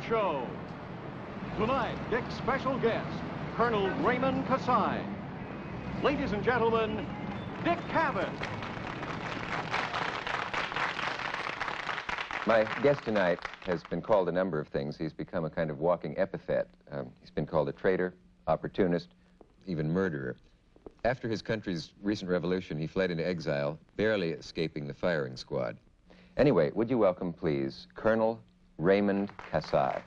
Show. Tonight, Dick's special guest, Colonel Raymond Kasai. Ladies and gentlemen, Dick Cavett. My guest tonight has been called a number of things. He's become a kind of walking epithet. He's been called a traitor, opportunist, even murderer. After his country's recent revolution, he fled into exile, barely escaping the firing squad. Anyway, would you welcome, please, Colonel Raymond Kasai.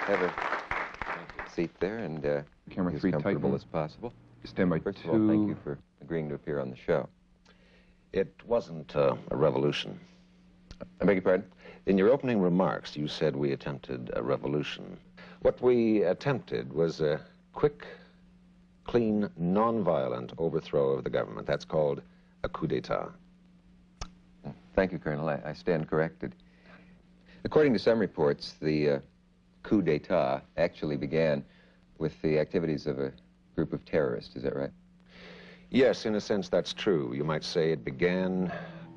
Have a seat there and Camera be as 3 comfortable tighten. as possible. Stand by First 2. of all, thank you for agreeing to appear on the show. It wasn't a revolution. I beg your pardon? In your opening remarks, you said we attempted a revolution. What we attempted was a quick, clean, non-violent overthrow of the government. That's called a coup d'etat. Thank you, Colonel. I stand corrected. According to some reports, the coup d'etat actually began with the activities of a group of terrorists. Is that right? Yes, in a sense, that's true. You might say it began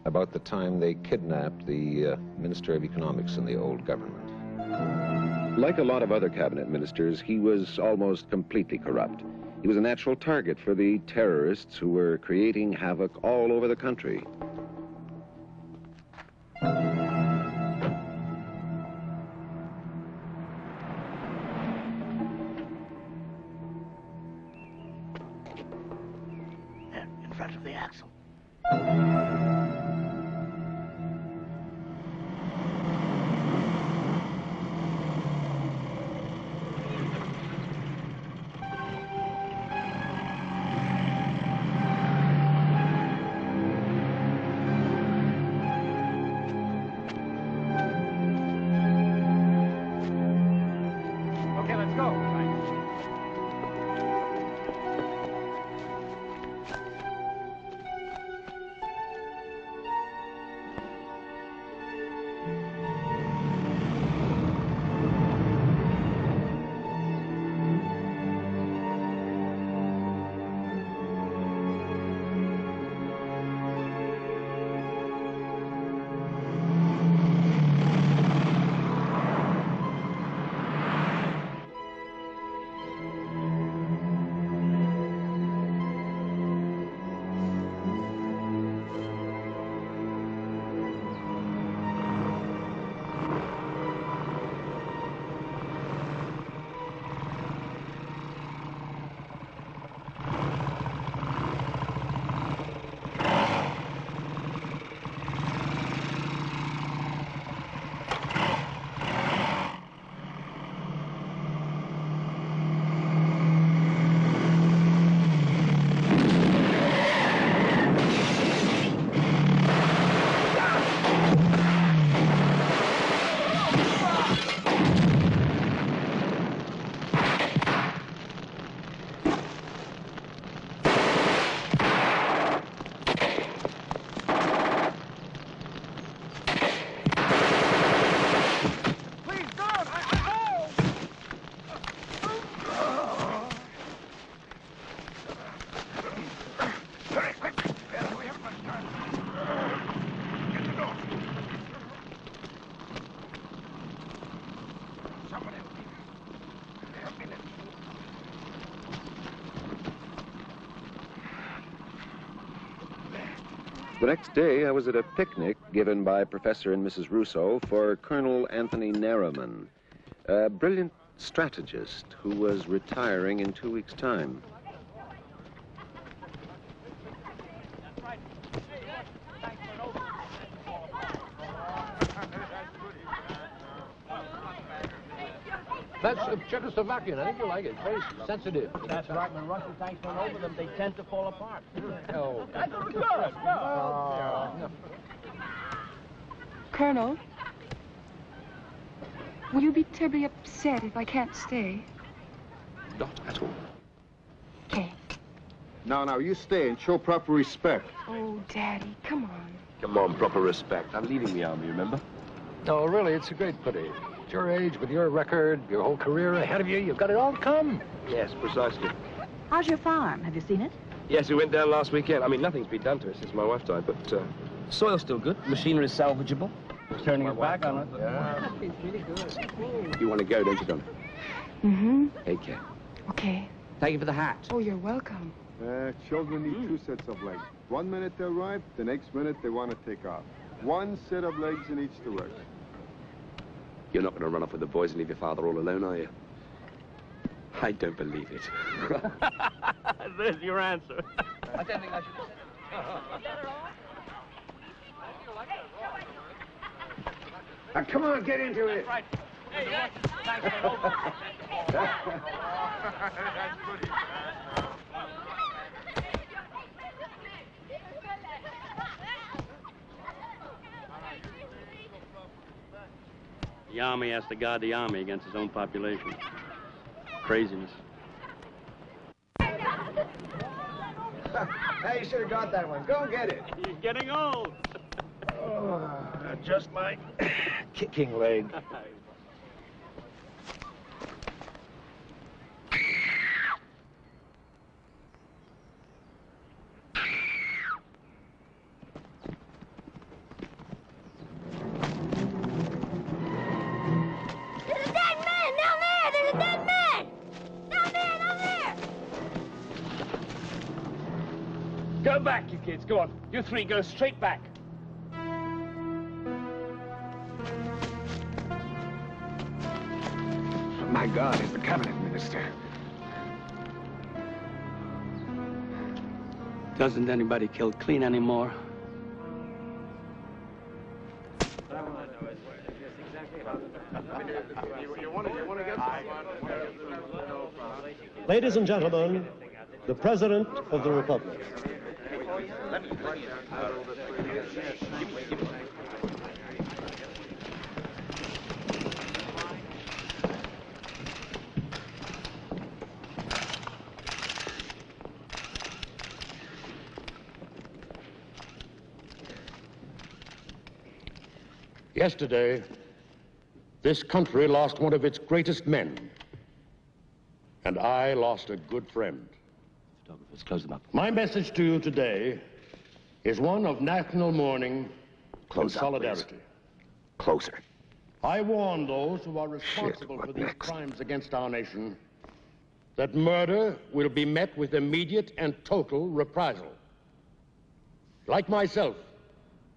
about the time they kidnapped the Minister of Economics in the old government. Like a lot of other cabinet ministers, he was almost completely corrupt. He was a natural target for the terrorists who were creating havoc all over the country. In front of the axle. Okay, let's go. The next day, I was at a picnic given by Professor and Mrs. Russo for Colonel Anthony Narriman, a brilliant strategist who was retiring in 2 weeks' time. That's Czechoslovakian. I think you'll like it. It's very sensitive. That's right. When Russian tanks run over them, they tend to fall apart. Oh. That's good. Colonel, will you be terribly upset if I can't stay? Not at all. Okay. Now, you stay and show proper respect. Oh, Daddy, come on. Come on, proper respect. I'm leaving the army, remember? No, really, it's a great pity. At your age, with your record, your whole career ahead of you, you've got it all to come. Yes, precisely. How's your farm? Have you seen it? Yes, we went down last weekend. I mean, nothing's been done to it since my wife died, but Soil's still good. Machinery's salvageable. He's turning his back on it. Yeah. It's really good. You want to go, don't you, Donna? Mm-hmm. Take care. Okay. Thank you for the hat. Oh, you're welcome. Children need 2 sets of legs. 1 minute they arrive, the next minute they want to take off. 1 set of legs in each direction. You're not going to run off with the boys and leave your father all alone, are you? I don't believe it. There's your answer. I don't think I should have said Now, come on, get into it. right. Hey, thanks for over. The army has to guard the army against its own population. Craziness. Hey, you should have got that one. Go get it. He's getting old. Just my kicking leg. Go back, you kids. Go on. You 3 go straight back. My God, it's the cabinet minister. Doesn't anybody kill clean anymore? Ladies and gentlemen, the President of the Republic. Yesterday, this country lost one of its greatest men, and I lost a good friend. Photographers, close them up. My message to you today is one of national mourning and solidarity. Please. Closer. I warn those who are responsible for these crimes against our nation that murder will be met with immediate and total reprisal. Like myself,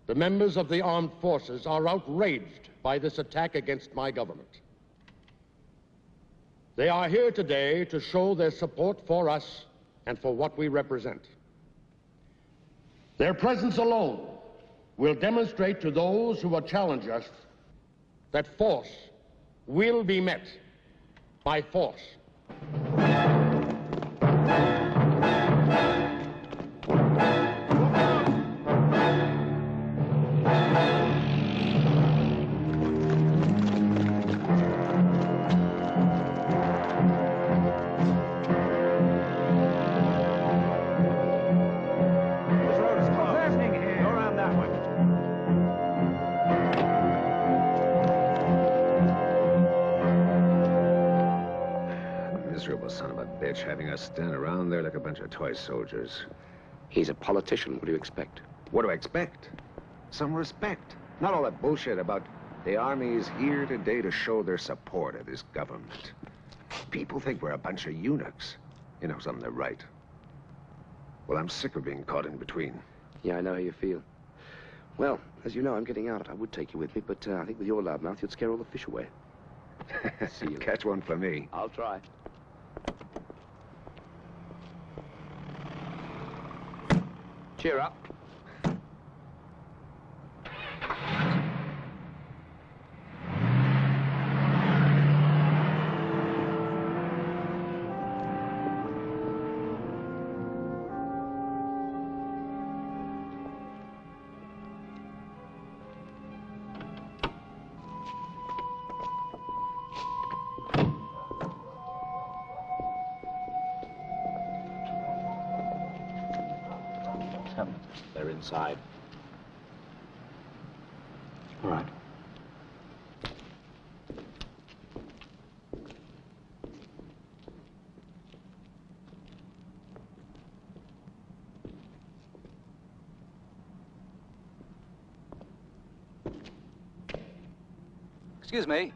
the members of the armed forces are outraged by this attack against my government. They are here today to show their support for us and for what we represent. Their presence alone will demonstrate to those who will challenge us that force will be met by force. Son of a bitch, having us stand around there like a bunch of toy soldiers. He's a politician. What do you expect? What do I expect? Some respect. Not all that bullshit about the army is here today to show their support of this government. People think we're a bunch of eunuchs. You know something, they're right. Well, I'm sick of being caught in between. Yeah, I know how you feel. Well, as you know, I'm getting out. I would take you with me, but I think with your loud mouth, you'd scare all the fish away. See you. Catch one for me. I'll try. Cheer up. They're inside. All right. Excuse me.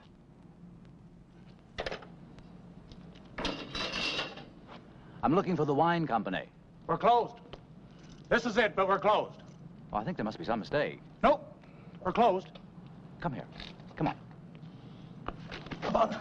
I'm looking for the wine company. We're closed. This is it, but we're closed. Oh, I think there must be some mistake. Nope. We're closed. Come here. Come on. Come on.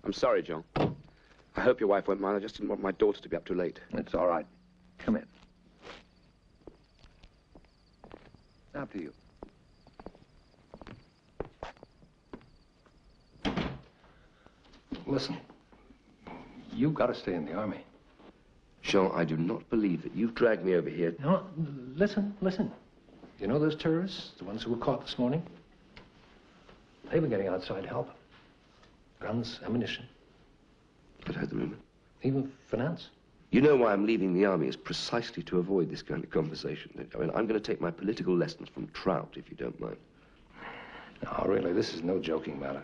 I'm sorry, John. I hope your wife won't mind. I just didn't want my daughter to be up too late. It's all right. Come in. After you. Listen, you've got to stay in the army. Jean, I do not believe that you've dragged me over here. No, listen. You know those terrorists, the ones who were caught this morning? They've been getting outside help. Guns, ammunition. I'd heard the rumor. Even finance. You know why I'm leaving the army is precisely to avoid this kind of conversation. I mean, I'm going to take my political lessons from Trout, if you don't mind. No, really, this is no joking matter.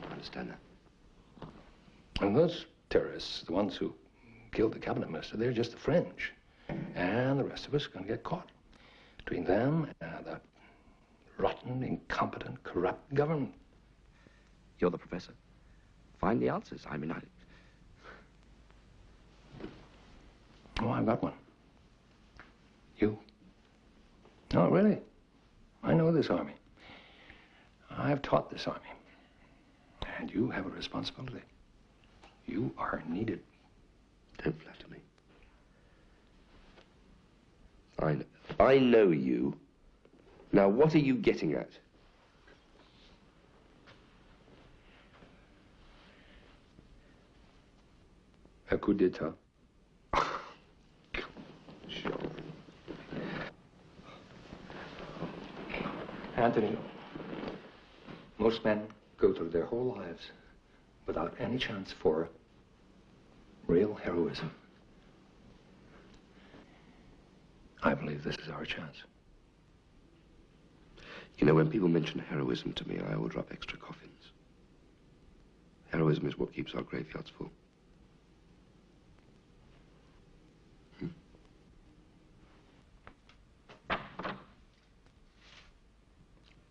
I understand that. And those terrorists, the ones who killed the cabinet minister, they're just the fringe. And the rest of us are going to get caught. Between them and that rotten, incompetent, corrupt government. You're the professor. Find the answers. I mean, Oh, I've got one. You? No, really. I know this army. I've taught this army. And you have a responsibility. You are needed. Don't flatter me. I know you. Now, what are you getting at? A coup d'etat. Sure. Anthony, most men go through their whole lives without any chance for real heroism. I believe this is our chance. You know, when people mention heroism to me, I order up extra coffins. Heroism is what keeps our graveyards full.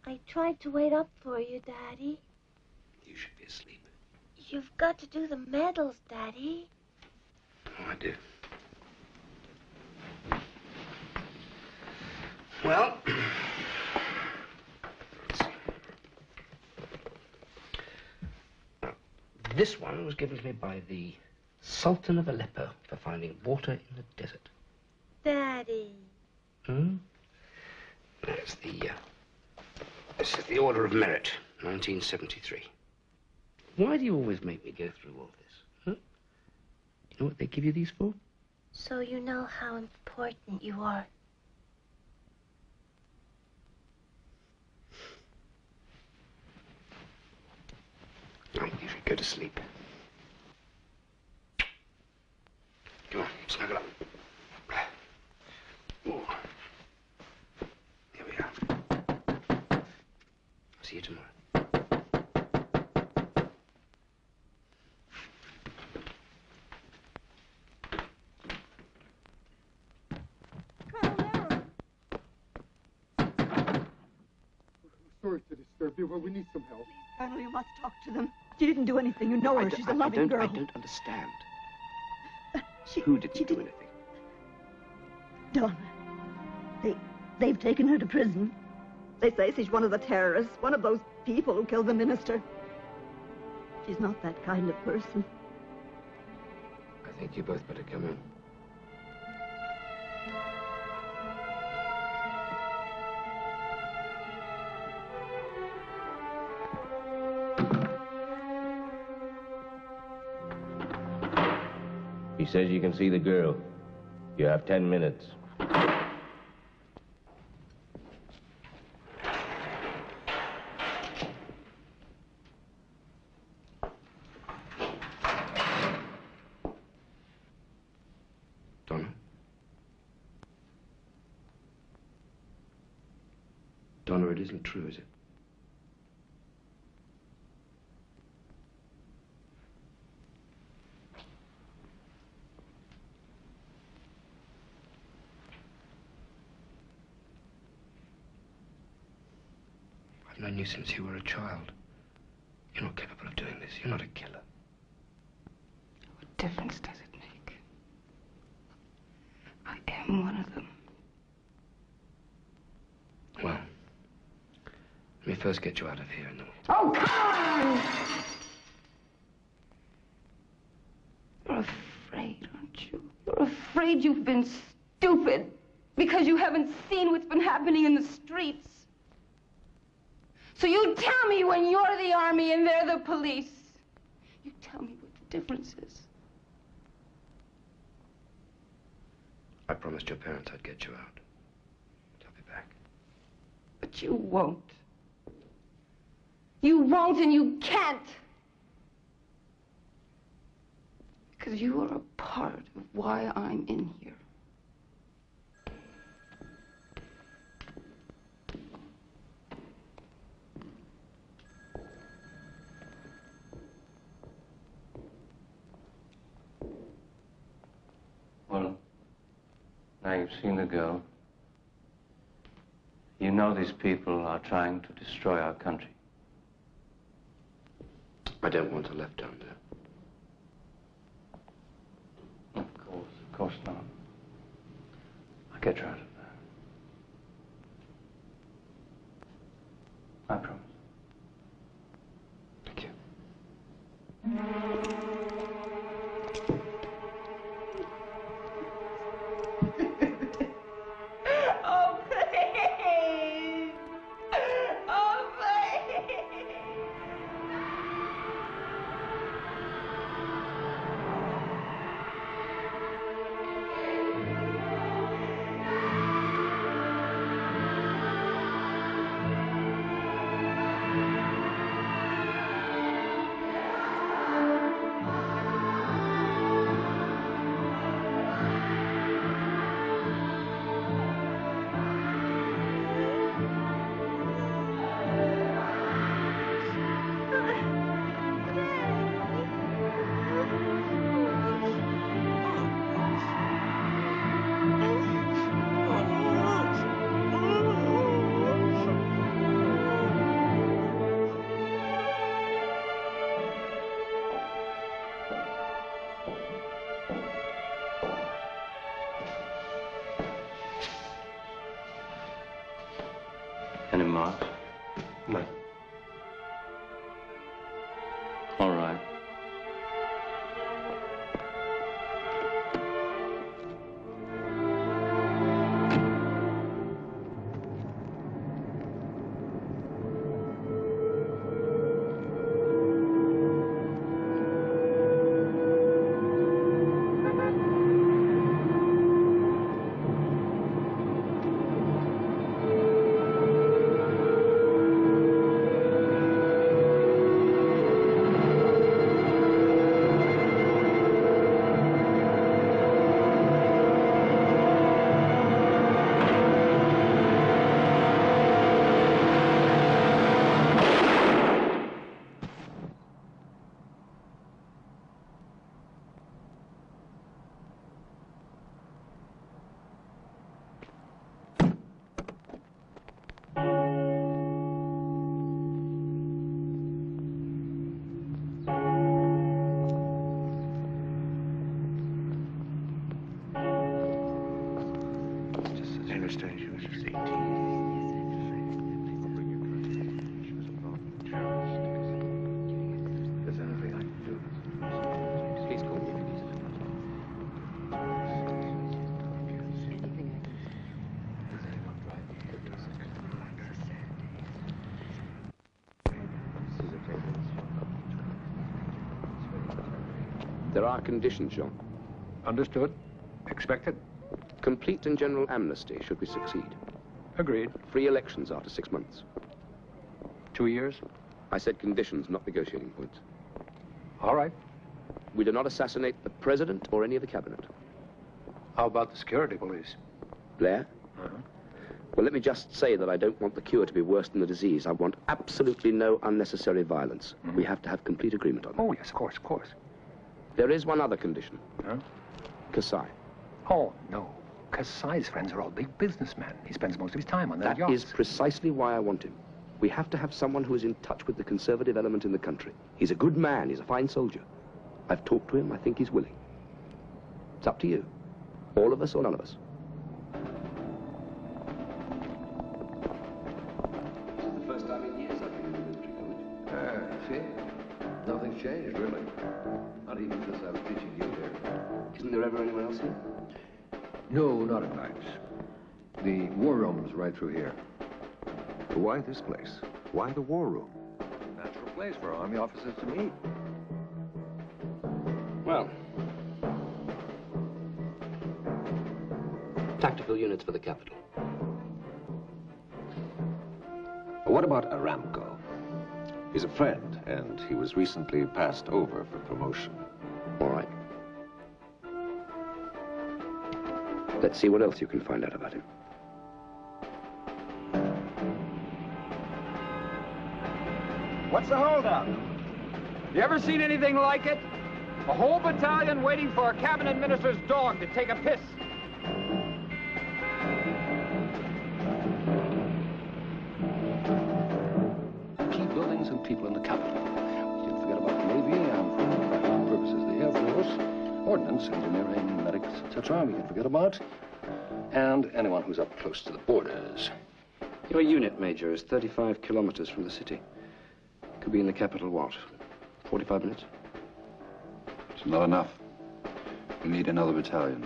I tried to wait up for you, Daddy. You should be asleep. You've got to do the medals, Daddy. Oh, I do. Well, let's see. This one was given to me by the Sultan of Aleppo for finding water in the desert. Daddy. That's the, this is the Order of Merit, 1973. Why do you always make me go through all this? Huh? You know what they give you these for? So you know how important you are. Go to sleep. Come on, snuggle up. Ooh. Here we are. See you tomorrow. Sorry to disturb you, but we need some help. Colonel, you must talk to them. She didn't do anything. You know her. She's a loving girl. I don't understand. She Who didn't do anything? Donna. They've taken her to prison. They say she's one of the terrorists, one of those people who killed the minister. She's not that kind of person. I think you both better come in. He says you can see the girl. You have 10 minutes. Donna? Donna, it isn't true, is it? I've known you since you were a child. You're not capable of doing this. You're not a killer. What difference does it make? I am one of them. Well, let me first get you out of here and then... Oh, come on! You're afraid, aren't you? You're afraid you've been stupid because you haven't seen what's been happening in the streets. So you tell me when you're the army and they're the police. You tell me what the difference is. I promised your parents I'd get you out. I'll be back. But you won't. You won't and you can't. Because you are a part of why I'm in here. Well, now you've seen the girl. You know these people are trying to destroy our country. I don't want her left down there. Of course not. I'll get her out of there. I promise. Thank you. Oh, please! Oh, please! Any marks? No. All right. There are conditions, John. Understood. Expected. Complete and general amnesty, should we succeed. Agreed. Free elections after 6 months. 2 years? I said conditions, not negotiating points. All right. We do not assassinate the president or any of the cabinet. How about the security police? Blair? Well, let me just say that I don't want the cure to be worse than the disease. I want absolutely no unnecessary violence. We have to have complete agreement on that. Oh, yes, of course, of course. There is one other condition. Huh? Kasai. Oh, no. Kasai's friends are all big businessmen. He spends most of his time on their yachts. That is precisely why I want him. We have to have someone who is in touch with the conservative element in the country. He's a good man. He's a fine soldier. I've talked to him. I think he's willing. It's up to you. All of us or none of us. This is the first time in years I've been in the military college. See? Nothing's changed, really. Not even since I was teaching you here. Isn't there ever anyone else here? No, not at night. The war room's right through here. Why this place? Why the war room? Natural place for Army officers to meet. Well, tactical units for the capital. What about Aramco? He's a friend, and he was recently passed over for promotion. All right. Let's see what else you can find out about him. What's the holdup? You ever seen anything like it? A whole battalion waiting for a cabinet minister's dog to take a piss. Key buildings and people in the capital. We can forget about the Navy and, for practical purposes, the Air Force, ordnance, engineering, medics, etc. We can forget about. And anyone who's up close to the borders. Your unit, Major, is 35 kilometers from the city. Could be in the capital, what, 45 minutes? It's not enough. We need another battalion.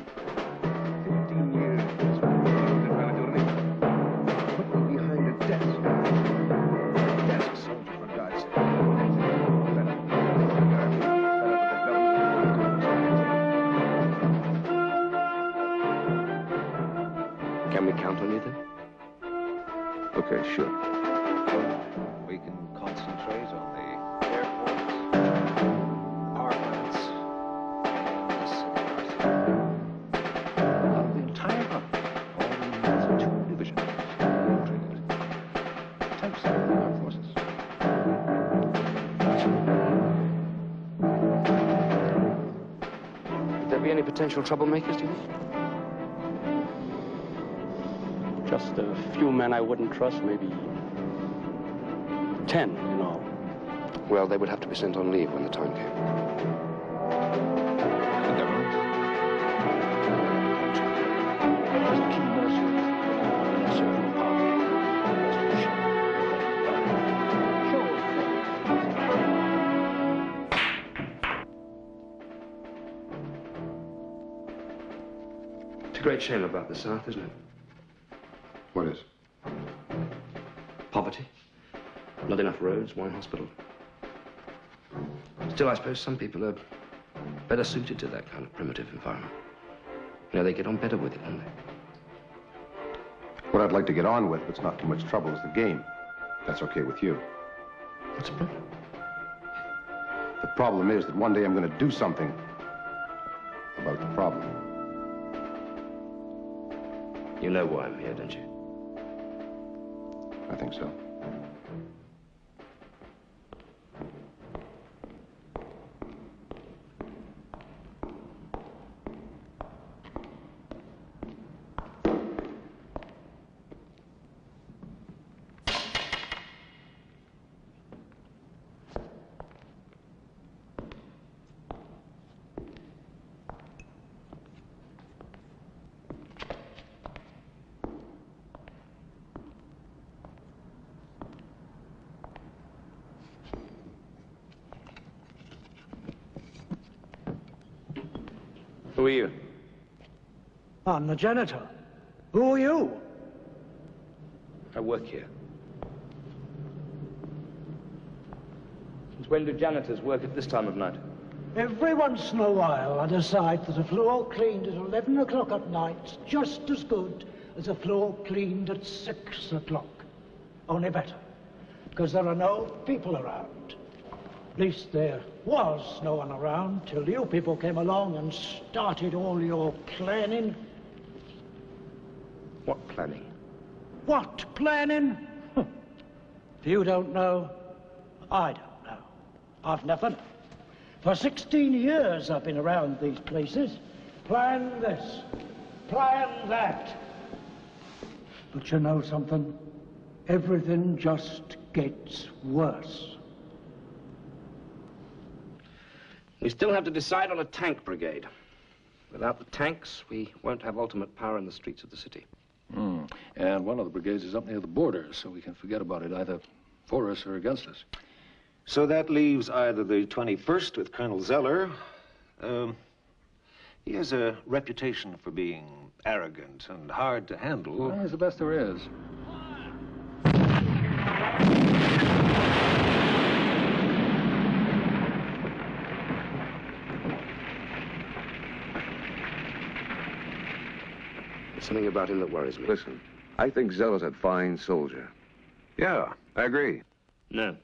15 years. Put me behind a desk. Desk soldier, for God's sake. Can we count on you, then? Okay, sure. We can concentrate on the airports, power plants, the city arsenal. Out of the entire army, all the 2 divisions, infiltrated. 10% of the armed forces. Would there be any potential troublemakers, do you think? Just a few men I wouldn't trust, maybe 10 in all. Well, they would have to be sent on leave when the time came. The government. There's a key message. Necessary for It's a great shame about the South, isn't it? What is? Poverty. Not enough roads, one hospital. Still, I suppose some people are better suited to that kind of primitive environment. You know, they get on better with it, don't they? What I'd like to get on with, if it's not too much trouble, is the game. That's okay with you. What's the problem? The problem is that one day I'm going to do something about the problem. You know why I'm here, don't you? I think so. Who are you? I'm the janitor. Who are you? I work here. Since when do janitors work at this time of night? Every once in a while, I decide that a floor cleaned at 11 o'clock at night's just as good as a floor cleaned at 6 o'clock. Only better, because there are no people around. At least there was no one around till you people came along and started all your planning. What planning? What planning? If you don't know, I don't know. I've never known. For 16 years I've been around these places. Plan this, plan that. But you know something? Everything just gets worse. We still have to decide on a tank brigade. Without the tanks, we won't have ultimate power in the streets of the city. And one of the brigades is up near the border, so we can forget about it, either for us or against us. So that leaves either the 21st with Colonel Zeller. He has a reputation for being arrogant and hard to handle. Well, he's the best there is. There's something about him that worries me. Listen, I think Zeller's a fine soldier. Yeah, I agree. No.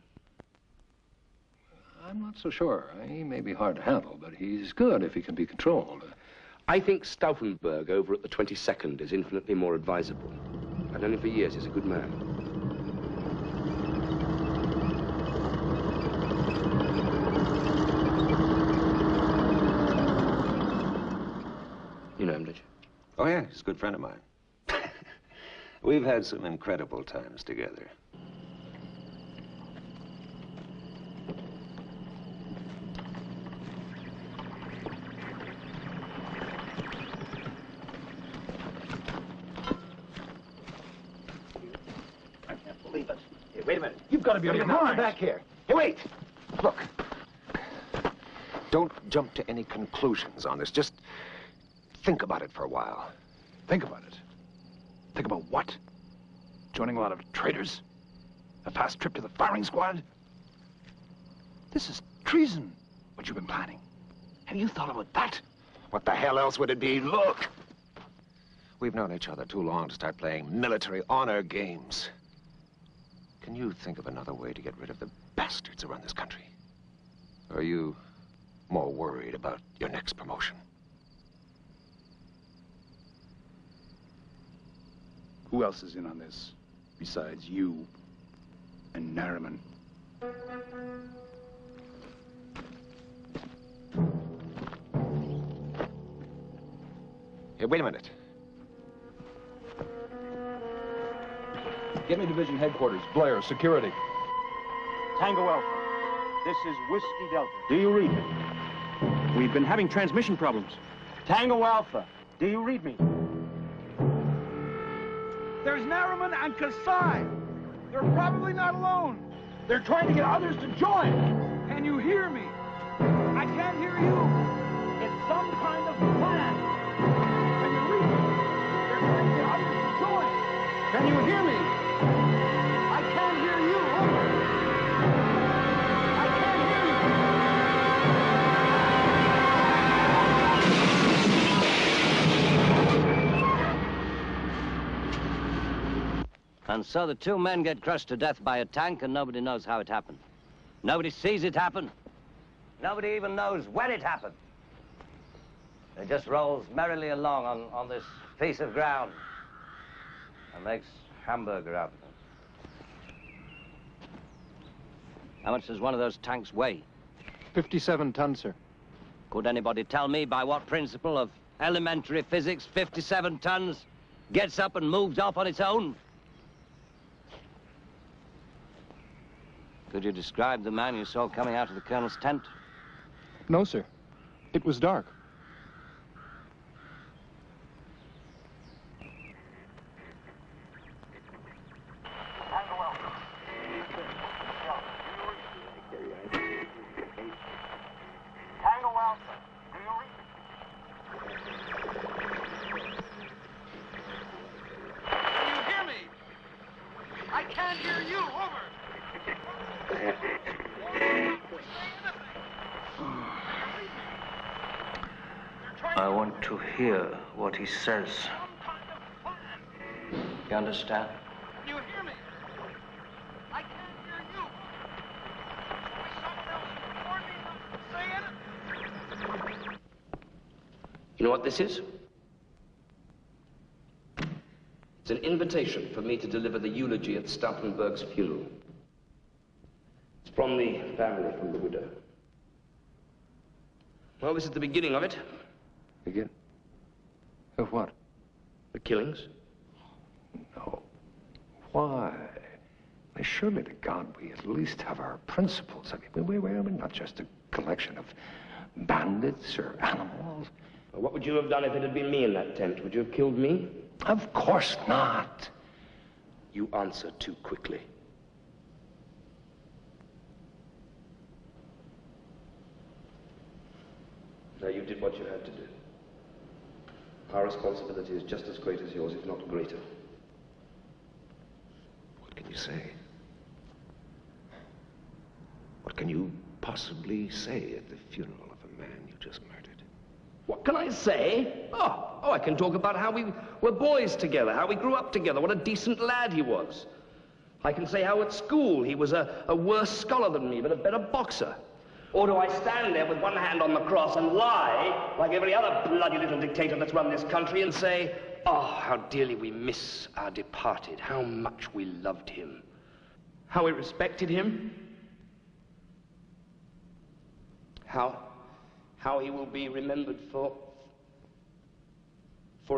I'm not so sure. He may be hard to handle, but he's good if he can be controlled. I think Stauffenberg over at the 22nd is infinitely more advisable. I've known him for years. He's a good man. You know him, did you? Oh, yeah, he's a good friend of mine. We've had some incredible times together. I can't believe it. Hey, wait a minute. You've got to be on your mind. Come back here. Hey, wait. Look, don't jump to any conclusions on this. Just think about it for a while. Think about it. Think about what? Joining a lot of traitors? A fast trip to the firing squad? This is treason, what you've been planning. Have you thought about that? What the hell else would it be? Look! We've known each other too long to start playing military honor games. Can you think of another way to get rid of the bastards around this country? Or are you more worried about your next promotion? Who else is in on this besides you and Narriman? Hey, wait a minute. Get me division headquarters. Blair, security. Tango Alpha, this is Whiskey Delta. Do you read me? We've been having transmission problems. Tango Alpha, do you read me? There's Narriman and Kasai. They're probably not alone. They're trying to get others to join. Can you hear me? I can't hear you. It's some kind of plan. Can you read me? They're trying to get others to join. Can you hear me? I can't hear you. Over. I can't hear you. And so the two men get crushed to death by a tank, and nobody knows how it happened. Nobody sees it happen. Nobody even knows when it happened. It just rolls merrily along on this piece of ground and makes hamburger out of it. How much does one of those tanks weigh? 57 tons, sir. Could anybody tell me by what principle of elementary physics 57 tons gets up and moves off on its own? Could you describe the man you saw coming out of the colonel's tent? No, sir. It was dark. Tango Alpha, do you read me? Can you hear me? I can't hear you. Over. I want to hear what he says. You understand? Do you hear me? I can't hear you. Someone else before me say it. You know what this is? It's an invitation for me to deliver the eulogy at Stauffenberg's funeral. It's from the family, from the widow. Well, this is the beginning of it. Begin? Of what? The killings. No. Why? Surely to God we at least have our principles. I mean, we're not just a collection of bandits or animals. Well, what would you have done if it had been me in that tent? Would you have killed me? Of course not. You answer too quickly. No, you did what you had to do. Our responsibility is just as great as yours, if not greater. What can you say? What can you possibly say at the funeral of a man you just murdered? What can I say? Oh, I can talk about how we were boys together, how we grew up together, what a decent lad he was. I can say how at school he was a worse scholar than me, but a better boxer. Or do I stand there with one hand on the cross and lie, like every other bloody little dictator that's run this country, and say, oh, how dearly we miss our departed, how much we loved him, how we respected him, how he will be remembered for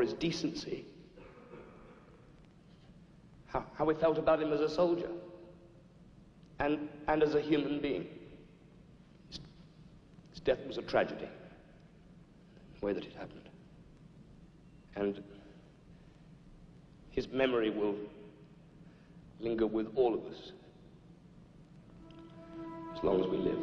his decency, how we felt about him as a soldier and as a human being. His death was a tragedy, the way that it happened. And his memory will linger with all of us as long as we live.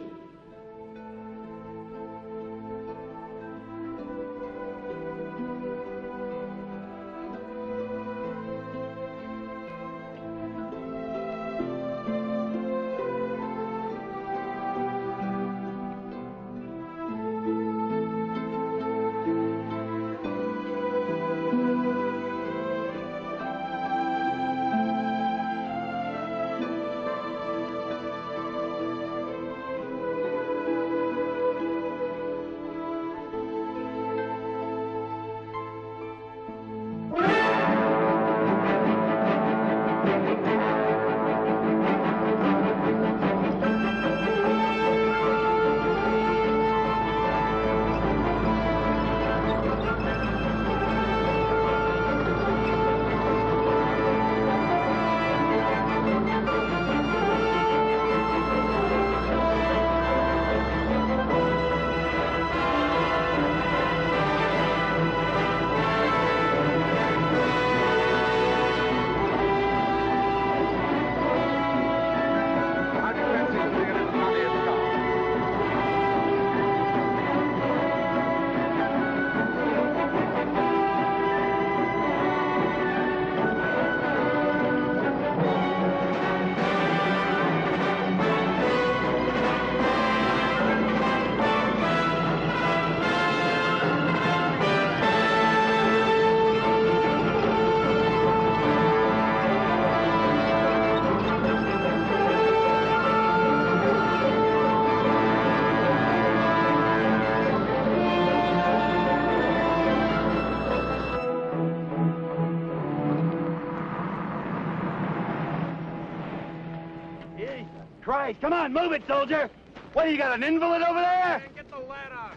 Christ, come on, move it, soldier! What, do you got an invalid over there? Get the lad out.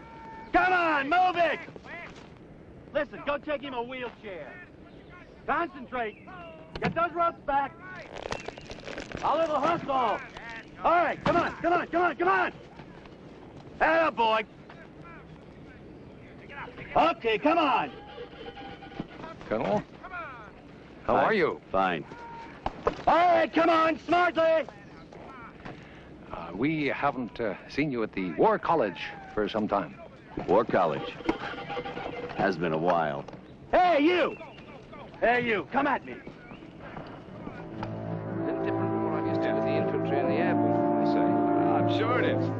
Come on, move it! Listen, go take him a wheelchair. Concentrate. Get those ropes back. A little hustle. All right, come on, come on, come on, come on! Atta boy. Okay, come on. Colonel? How are you? Fine. All right, come on, smartly! We haven't seen you at the War College for some time. War College? Has been a while. Hey, you! Hey, you, come at me. It's different from what I'm used to with the infantry and the airborne, I say. I'm sure it is.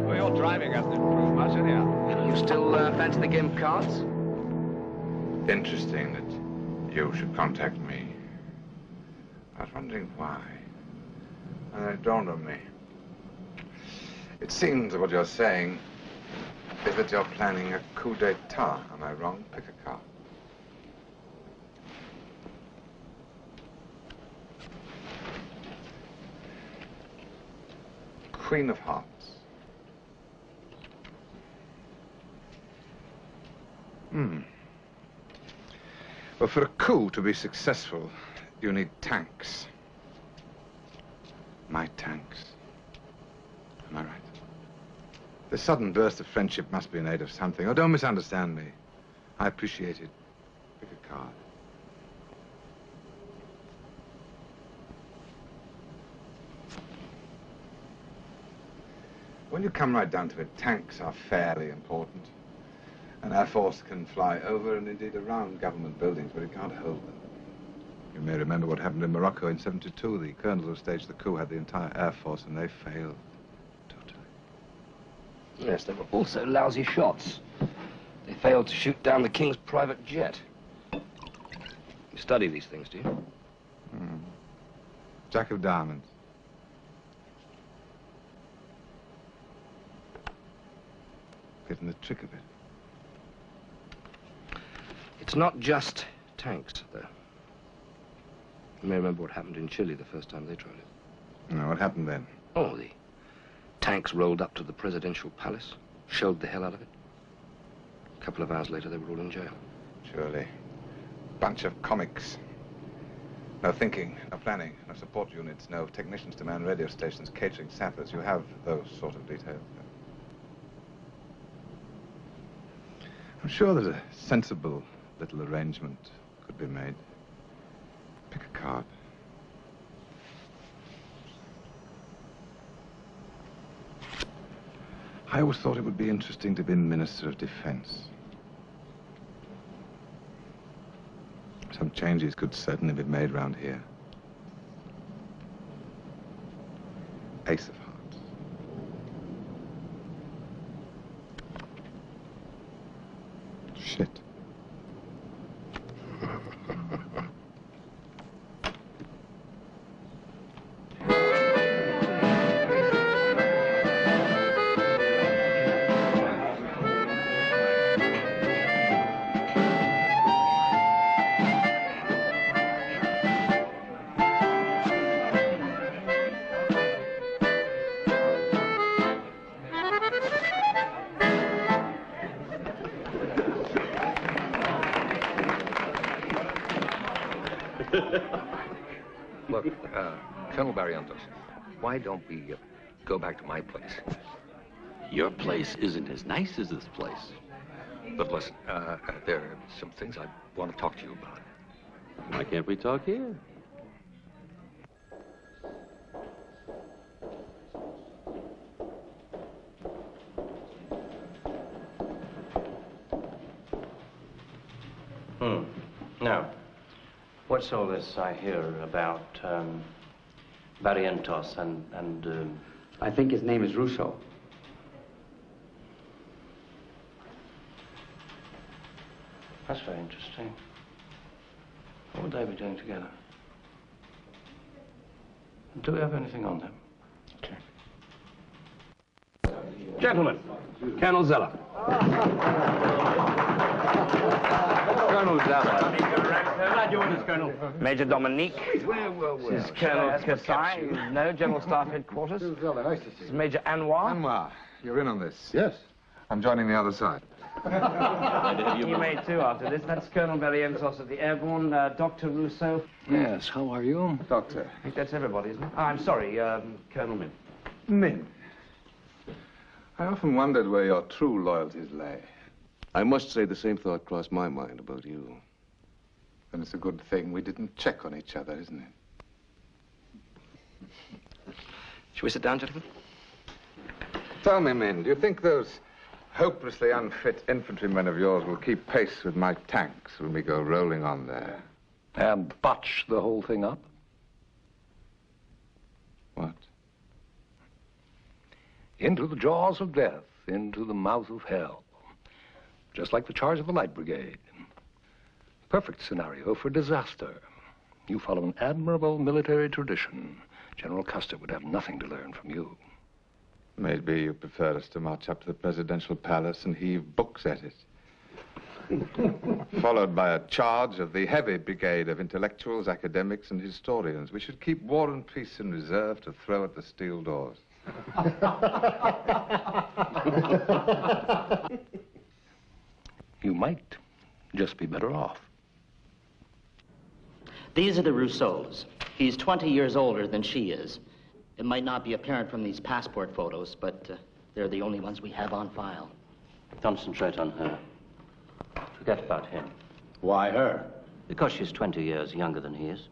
We all drive climbing hasn't improved much anyhow. You still fancy the game of cards? Interesting that you should contact me. I was wondering why. And it dawned on me. It seems what you're saying is that you're planning a coup d'etat. Am I wrong? Pick a card. Queen of Hearts. Well, for a coup to be successful, you need tanks. My tanks. Am I right? The sudden burst of friendship must be in aid of something. Oh, don't misunderstand me. I appreciate it. Pick a card. When you come right down to it, tanks are fairly important. An air force can fly over and indeed around government buildings, but it can't hold them. You may remember what happened in Morocco in '72. The colonels who staged the coup had the entire air force, and they failed. Yes, they were also lousy shots. They failed to shoot down the king's private jet. You study these things, do you? Jack of diamonds. Getting the trick of it. It's not just tanks, though. You may remember what happened in Chile the first time they tried it. No, what happened then? Oh, the tanks rolled up to the presidential palace, showed the hell out of it. A couple of hours later, they were all in jail. Surely. Bunch of comics. No thinking, no planning, no support units, no technicians to man radio stations, catering sappers. You have those sort of details. I'm sure there's a sensible little arrangement could be made. Pick a card. I always thought it would be interesting to be Minister of Defense. Some changes could certainly be made round here. Ace of Hearts. Shit. Look, Colonel Barrientos, why don't we go back to my place? Your place isn't as nice as this place. But listen, there are some things I want to talk to you about. Why can't we talk here? Now, what's all this I hear about Barrientos and I think his name is Russo. That's very interesting. What would they be doing together? Do we have anything on them? Okay. Gentlemen, Colonel Zeller. Colonel Zeller. Glad you orders, Colonel. Major Dominique. This is Colonel Kasai, no, General Staff Headquarters. Nice to see This is Major Anwar. Anwar, you're in on this. Yes. I'm joining the other side. You may too after this. That's Colonel Barrientos of the Airborne, Dr. Russo. Yes, how are you? Doctor. I think that's everybody, isn't it? Oh, I'm sorry, Colonel Min. Min. I often wondered where your true loyalties lay. I must say the same thought crossed my mind about you. And it's a good thing we didn't check on each other, isn't it? Shall we sit down, gentlemen? Tell me, Min, do you think those hopelessly unfit infantrymen of yours will keep pace with my tanks when we go rolling on there? And botch the whole thing up? What? Into the jaws of death. into the mouth of hell. Just like the charge of the Light Brigade. Perfect scenario for disaster. You follow an admirable military tradition. General Custer would have nothing to learn from you. Maybe you prefer us to march up to the presidential palace and heave books at it. Followed by a charge of the heavy brigade of intellectuals, academics, and historians. We should keep war and peace in reserve to throw at the steel doors. You might just be better off. These are the Rousseaus. He's 20 years older than she is. It might not be apparent from these passport photos, but they're the only ones we have on file. Concentrate on her. Forget about him. Why her? Because she's 20 years younger than he is.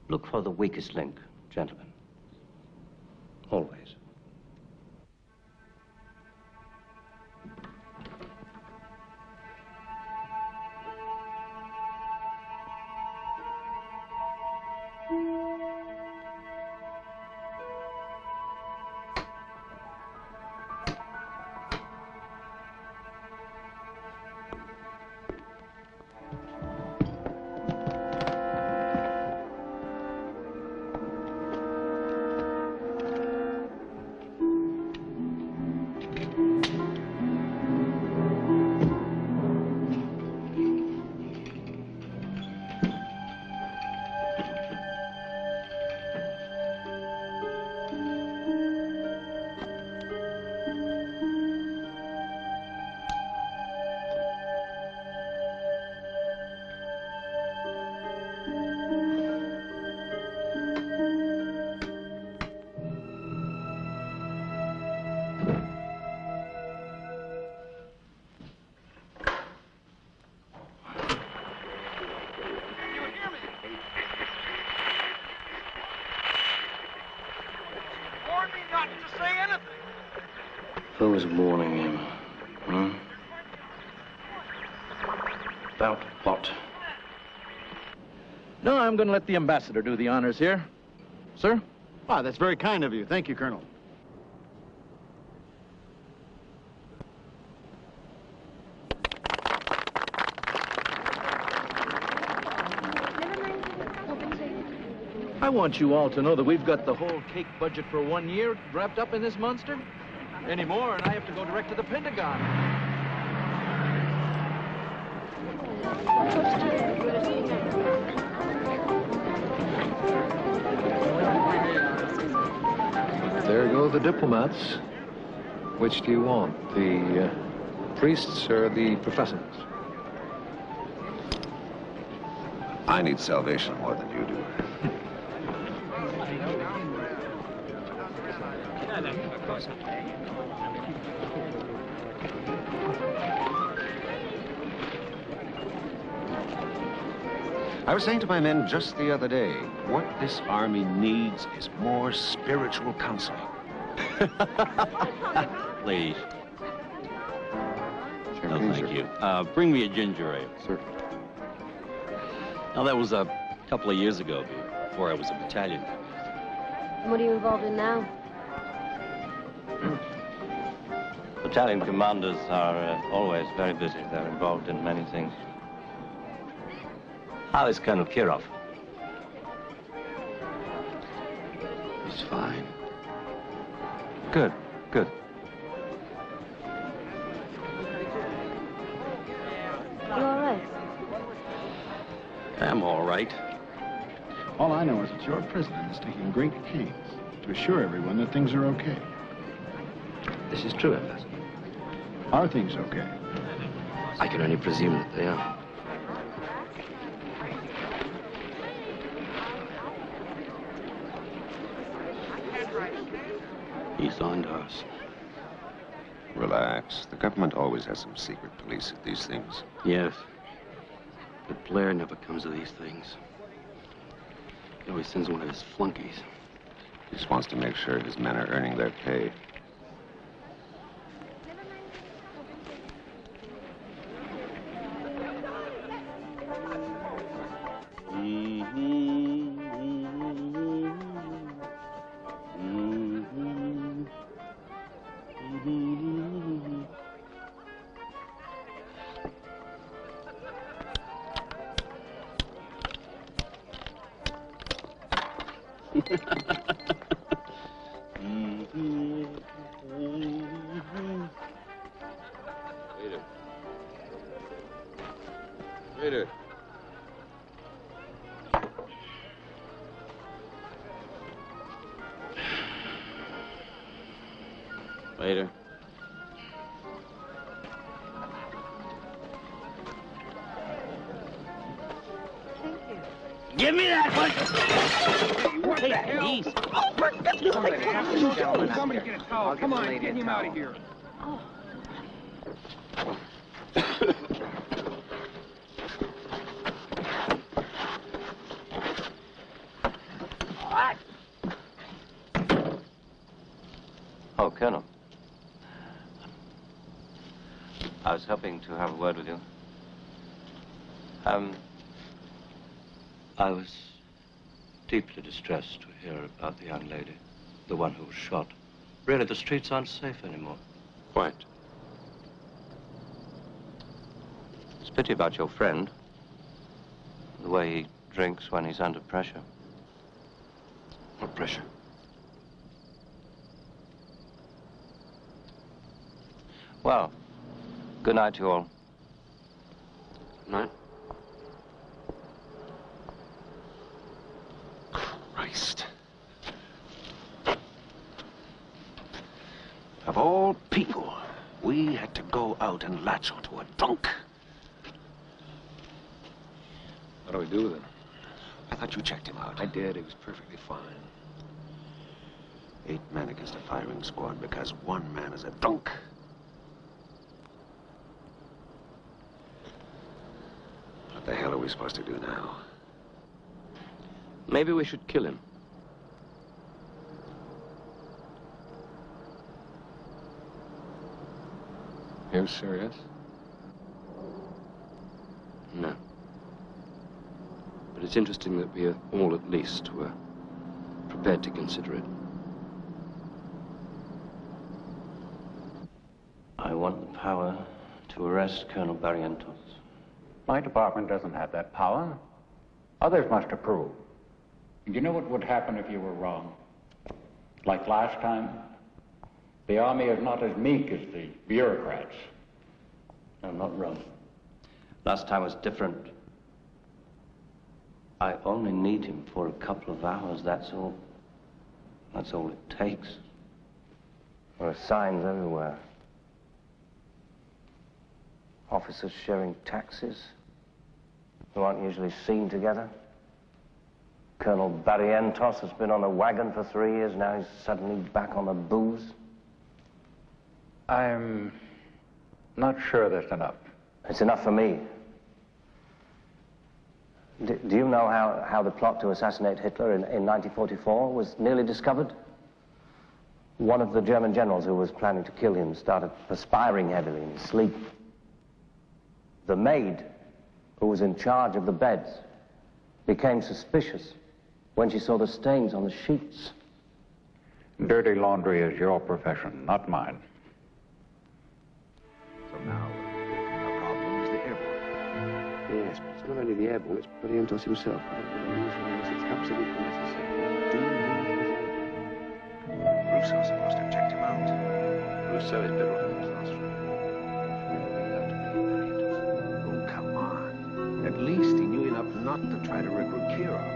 Look for the weakest link, gentlemen. Always. Who's warning him? Hmm? About what? No, I'm going to let the ambassador do the honors here. Sir? Ah, that's very kind of you. Thank you, Colonel. I want you all to know that we've got the whole cake budget for 1 year wrapped up in this monster. Any more, and I have to go direct to the Pentagon. There go the diplomats. Which do you want, the priests or the professors? I need salvation more than you do. I was saying to my men just the other day, what this army needs is more spiritual counseling. Please. No, thank you. Bring me a ginger ale. Sir. Now, that was a couple of years ago, before I was a battalion. What are you involved in now? Battalion commanders are always very busy. They're involved in many things. How is Colonel Kirov? He's fine. Good, good. You all right? I'm all right. All I know is that your president is taking great pains to assure everyone that things are okay. This is true, Ambassador. Are things okay? I can only presume that they are. He's on to us. Relax. The government always has some secret police at these things. Yes. But Blair never comes to these things. He always sends one of his flunkies. He just wants to make sure his men are earning their pay. Waiter. Waiter. Give me that one! What the hell? Easy. Somebody get a towel. Come on, get him out of here. Oh, Colonel. I was hoping to have a word with you. I was deeply distressed to hear about the young lady, the one who was shot. Really, the streets aren't safe anymore. Quite. It's a pity about your friend. The way he drinks when he's under pressure. What pressure? Well, good night to you all. Good night. Christ. Of all people, we had to go out and latch onto a drunk. What do we do with him? I thought you checked him out. I did. He was perfectly fine. 8 men against a firing squad because 1 man is a drunk. What the hell are we supposed to do now? Maybe we should kill him. You serious? No. But it's interesting that we are all at least were prepared to consider it. I want the power to arrest Colonel Barrientos. My department doesn't have that power. Others must approve. And you know what would happen if you were wrong? Like last time, the army is not as meek as the bureaucrats. I'm not wrong. Last time was different. I only need him for a couple of hours, that's all. That's all it takes. There are signs everywhere. Officers sharing taxis who aren't usually seen together. Colonel Barrientos has been on a wagon for 3 years, now he's suddenly back on the booze. I'm not sure that's enough. It's enough for me. Do you know how the plot to assassinate Hitler in 1944 was nearly discovered? One of the German generals who was planning to kill him started perspiring heavily in his sleep. The maid, who was in charge of the beds, became suspicious when she saw the stains on the sheets. Dirty laundry is your profession, not mine. So now, our problem is the airborne. Yes, but it's not only the airborne, it's Barrientos himself. I don't know unless it's absolutely necessary. Russo's supposed to have checked him out. Russo is better off in the classroom. Oh, come on. At least he knew enough not to try to recruit Kirov.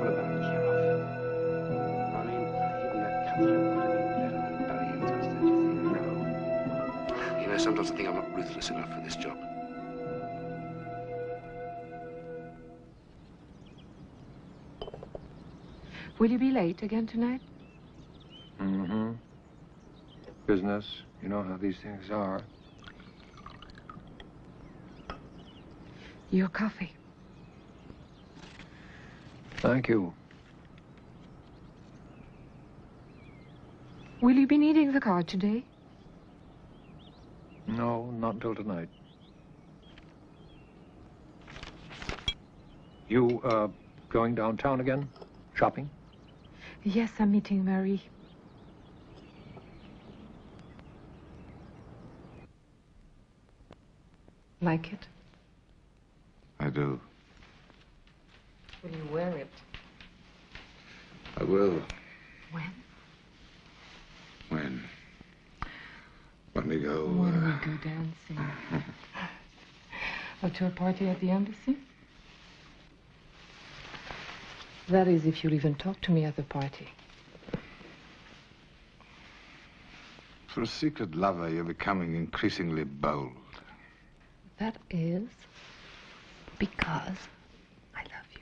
What about Kirov? I mean, even that cutthroat would have been better than Barrientos, don't you think? No. You know, sometimes I think I'm not ruthless enough for this job. Will you be late again tonight? Mm-hmm. Business. You know how these things are. Your coffee. Thank you. Will you be needing the car today? No, not until tonight. You, going downtown again? Shopping? Yes, I'm meeting Marie. Like it? I do. Will you wear it? I will. When? When? When we go... When we go dancing. Or to a party at the embassy? That is, if you'll even talk to me at the party. For a secret lover, you're becoming increasingly bold. That is because I love you.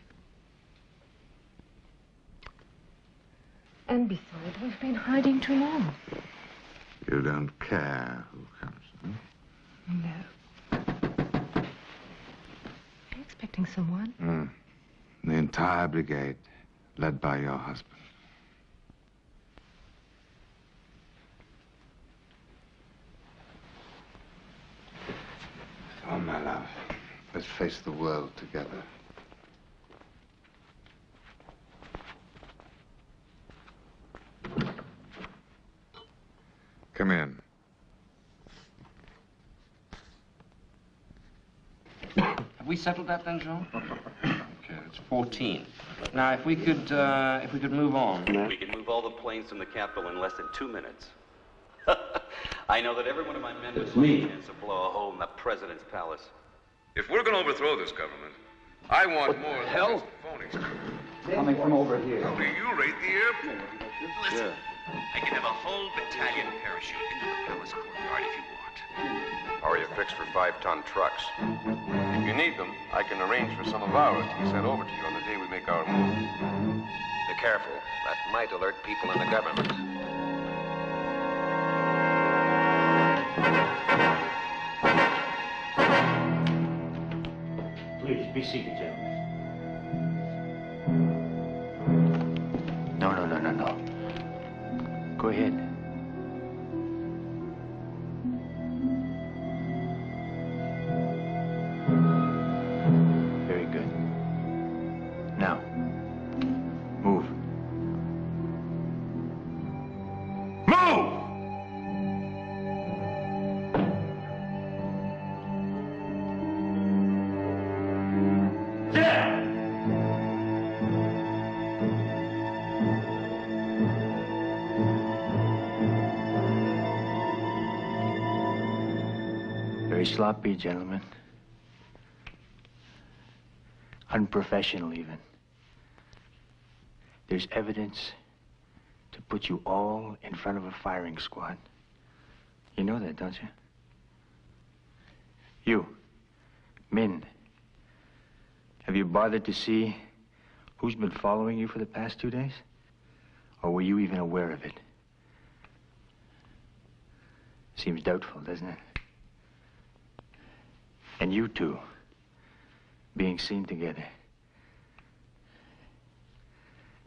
And besides, we've been hiding too long. You don't care who comes, huh? No. Are you expecting someone? The entire brigade, led by your husband. Oh, my love, let's face the world together. Come in. Have we settled that then, Jean? Okay, it's 14. Now, if we could move on. We can move all the planes from the capital in less than 2 minutes. I know that every one of my men would love a chance to blow a hole in the president's palace. If we're going to overthrow this government, I want more than just phonies. Coming from over here. How do you rate the airport? Listen, I can have a whole battalion parachute into the palace courtyard if you want. Or are you fixed for 5-ton trucks? If you need them, I can arrange for some of ours to be sent over to you on the day we make our move. Be careful. That might alert people in the government. Please, be seated, gentlemen. No. Go ahead. Very good. Now, move. Move! Very sloppy, gentlemen. Unprofessional, even. There's evidence to put you all in front of a firing squad. You know that, don't you? You, Min, have you bothered to see who's been following you for the past 2 days? Or were you even aware of it? Seems doubtful, doesn't it? And you two, being seen together,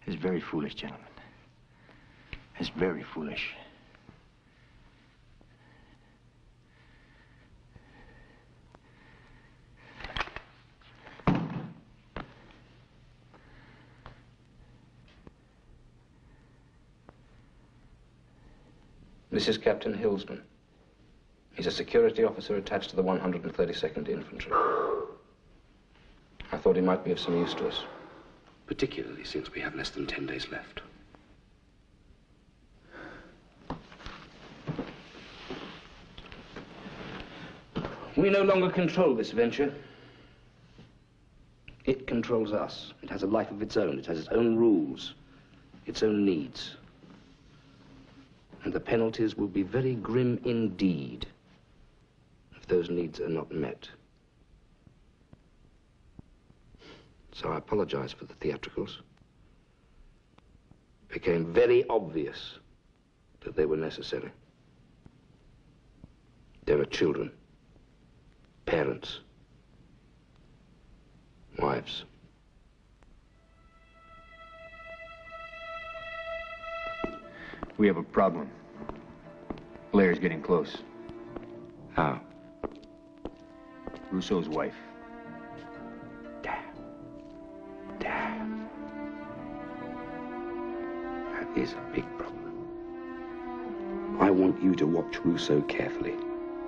is very foolish, gentlemen. It's very foolish. This is Captain Hillsman. He's a security officer attached to the 132nd Infantry. I thought he might be of some use to us, particularly since we have less than 10 days left. We no longer control this venture. It controls us. It has a life of its own. It has its own rules, its own needs. And the penalties will be very grim indeed if those needs are not met. So I apologize for the theatricals. It became very obvious that they were necessary. There are children, parents, wives. We have a problem. Blair's getting close. How? Rousseau's wife. Damn. That is a big problem. I want you to watch Rousseau carefully.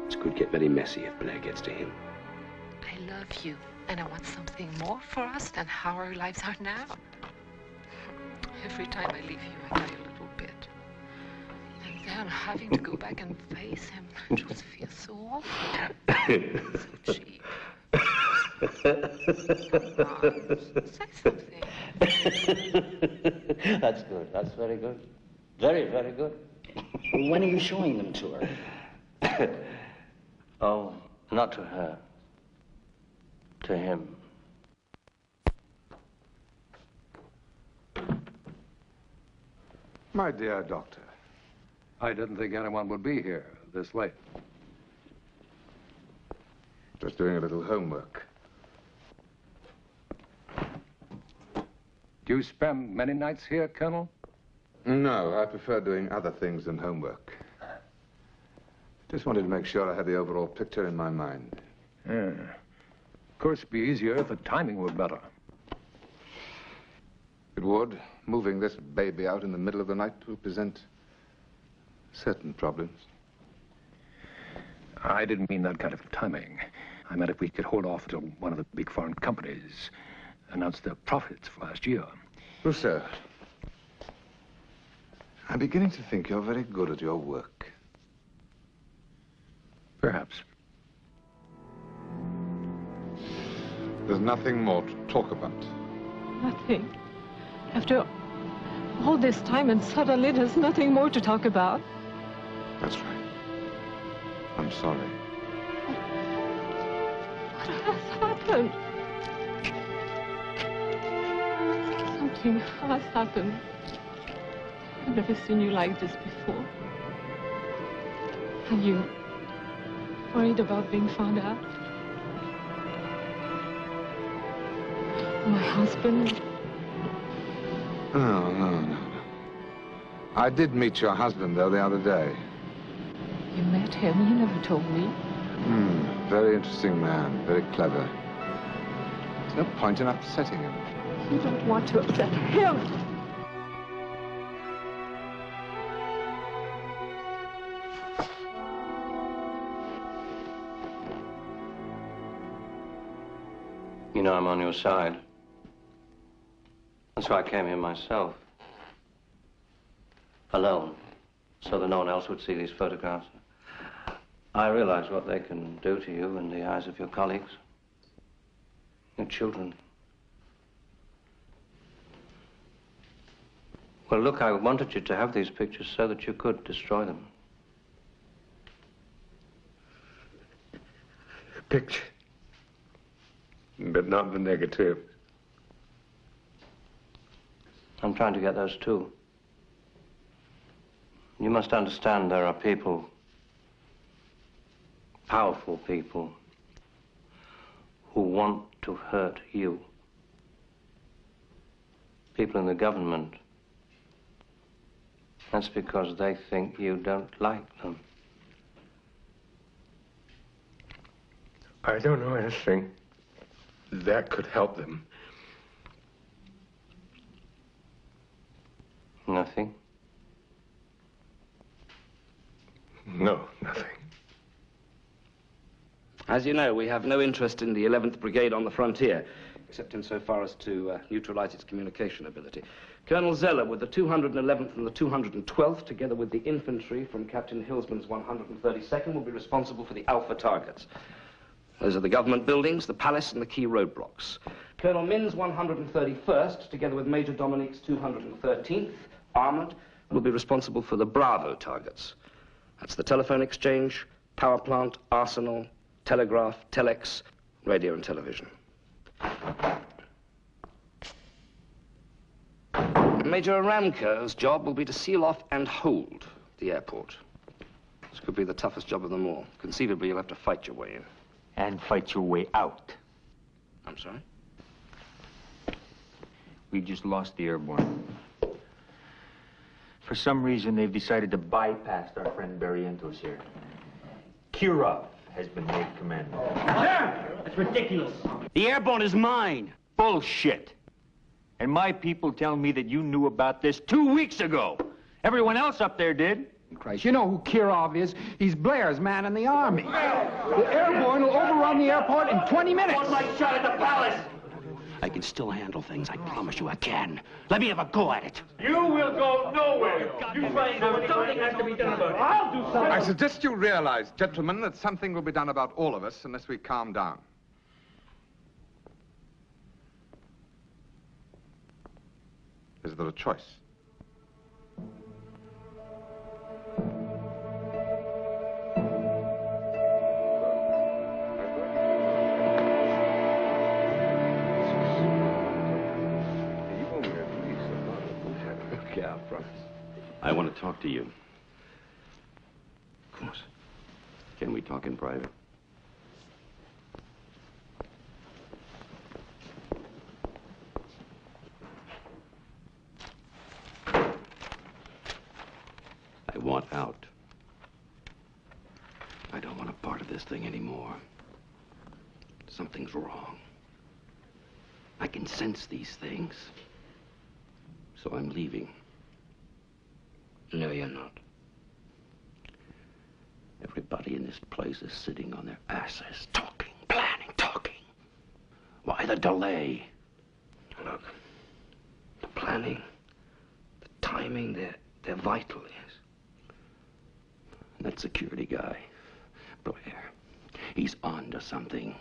This could get very messy if Blair gets to him. I love you, and I want something more for us than how our lives are now. Every time I leave you, I cry a little bit. And then having to go back and face him just feels so awful. So cheap. Come on, say something. That's good. That's very good. Very, very good. When are you showing them to her? Oh, not to her. To him. My dear doctor, I didn't think anyone would be here this late. Just doing a little homework. Do you spend many nights here, Colonel? No, I prefer doing other things than homework. Just wanted to make sure I had the overall picture in my mind. Yeah. Of course, it'd be easier if the timing were better. It would. Moving this baby out in the middle of the night will present certain problems. I didn't mean that kind of timing. I meant if we could hold off till one of the big foreign companies announced their profits for last year. Rousseau, I'm beginning to think you're very good at your work. Perhaps. There's nothing more to talk about. Nothing. After all this time and suddenly there's nothing more to talk about. That's right. I'm sorry. What has happened? Something has happened. I've never seen you like this before. Are you worried about being found out? My husband? No. I did meet your husband, though, the other day. You met him? You never told me. Very interesting man, very clever. There's no point in upsetting him. You don't want to upset him. You know I'm on your side. That's why I came here myself. Alone. So that no one else would see these photographs. I realize what they can do to you in the eyes of your colleagues. Your children. Well, look, I wanted you to have these pictures so that you could destroy them. Picture. But not the negative. I'm trying to get those too. You must understand there are people, powerful people, who want to hurt you. People in the government. That's because they think you don't like them. I don't know anything that could help them. Nothing? No, nothing. As you know, we have no interest in the 11th Brigade on the frontier, except insofar as to neutralize its communication ability. Colonel Zeller, with the 211th and the 212th, together with the infantry from Captain Hillsman's 132nd, will be responsible for the Alpha targets. Those are the government buildings, the palace, and the key roadblocks. Colonel Min's 131st, together with Major Dominique's 213th, armored, will be responsible for the Bravo targets. That's the telephone exchange, power plant, arsenal, telegraph, telex, radio and television. Major Aramco's job will be to seal off and hold the airport. This could be the toughest job of them all. Conceivably, you'll have to fight your way in. And fight your way out. I'm sorry? We just lost the airborne. For some reason, they've decided to bypass our friend Barrientos here. Kirov has been made commander. Sir! That's ridiculous. The airborne is mine. Bullshit. And my people tell me that you knew about this 2 weeks ago. Everyone else up there did. Christ, you know who Kirov is. He's Blair's man in the army. The airborne will overrun the airport in 20 minutes. One light shot at the palace. I can still handle things. I promise you I can. Let me have a go at it. You will go nowhere. You find out something has to be done about it. I'll do something. I suggest you realize, gentlemen, that something will be done about all of us unless we calm down. Is there a choice? I want to talk to you. Of course. Can we talk in private? I want out. I don't want a part of this thing anymore. Something's wrong. I can sense these things. So I'm leaving. No, you're not. Everybody in this place is sitting on their asses, talking, planning, talking. Why the delay? Look, the planning, the timing, they're vital, yes. That security guy, Blair, he's on to something.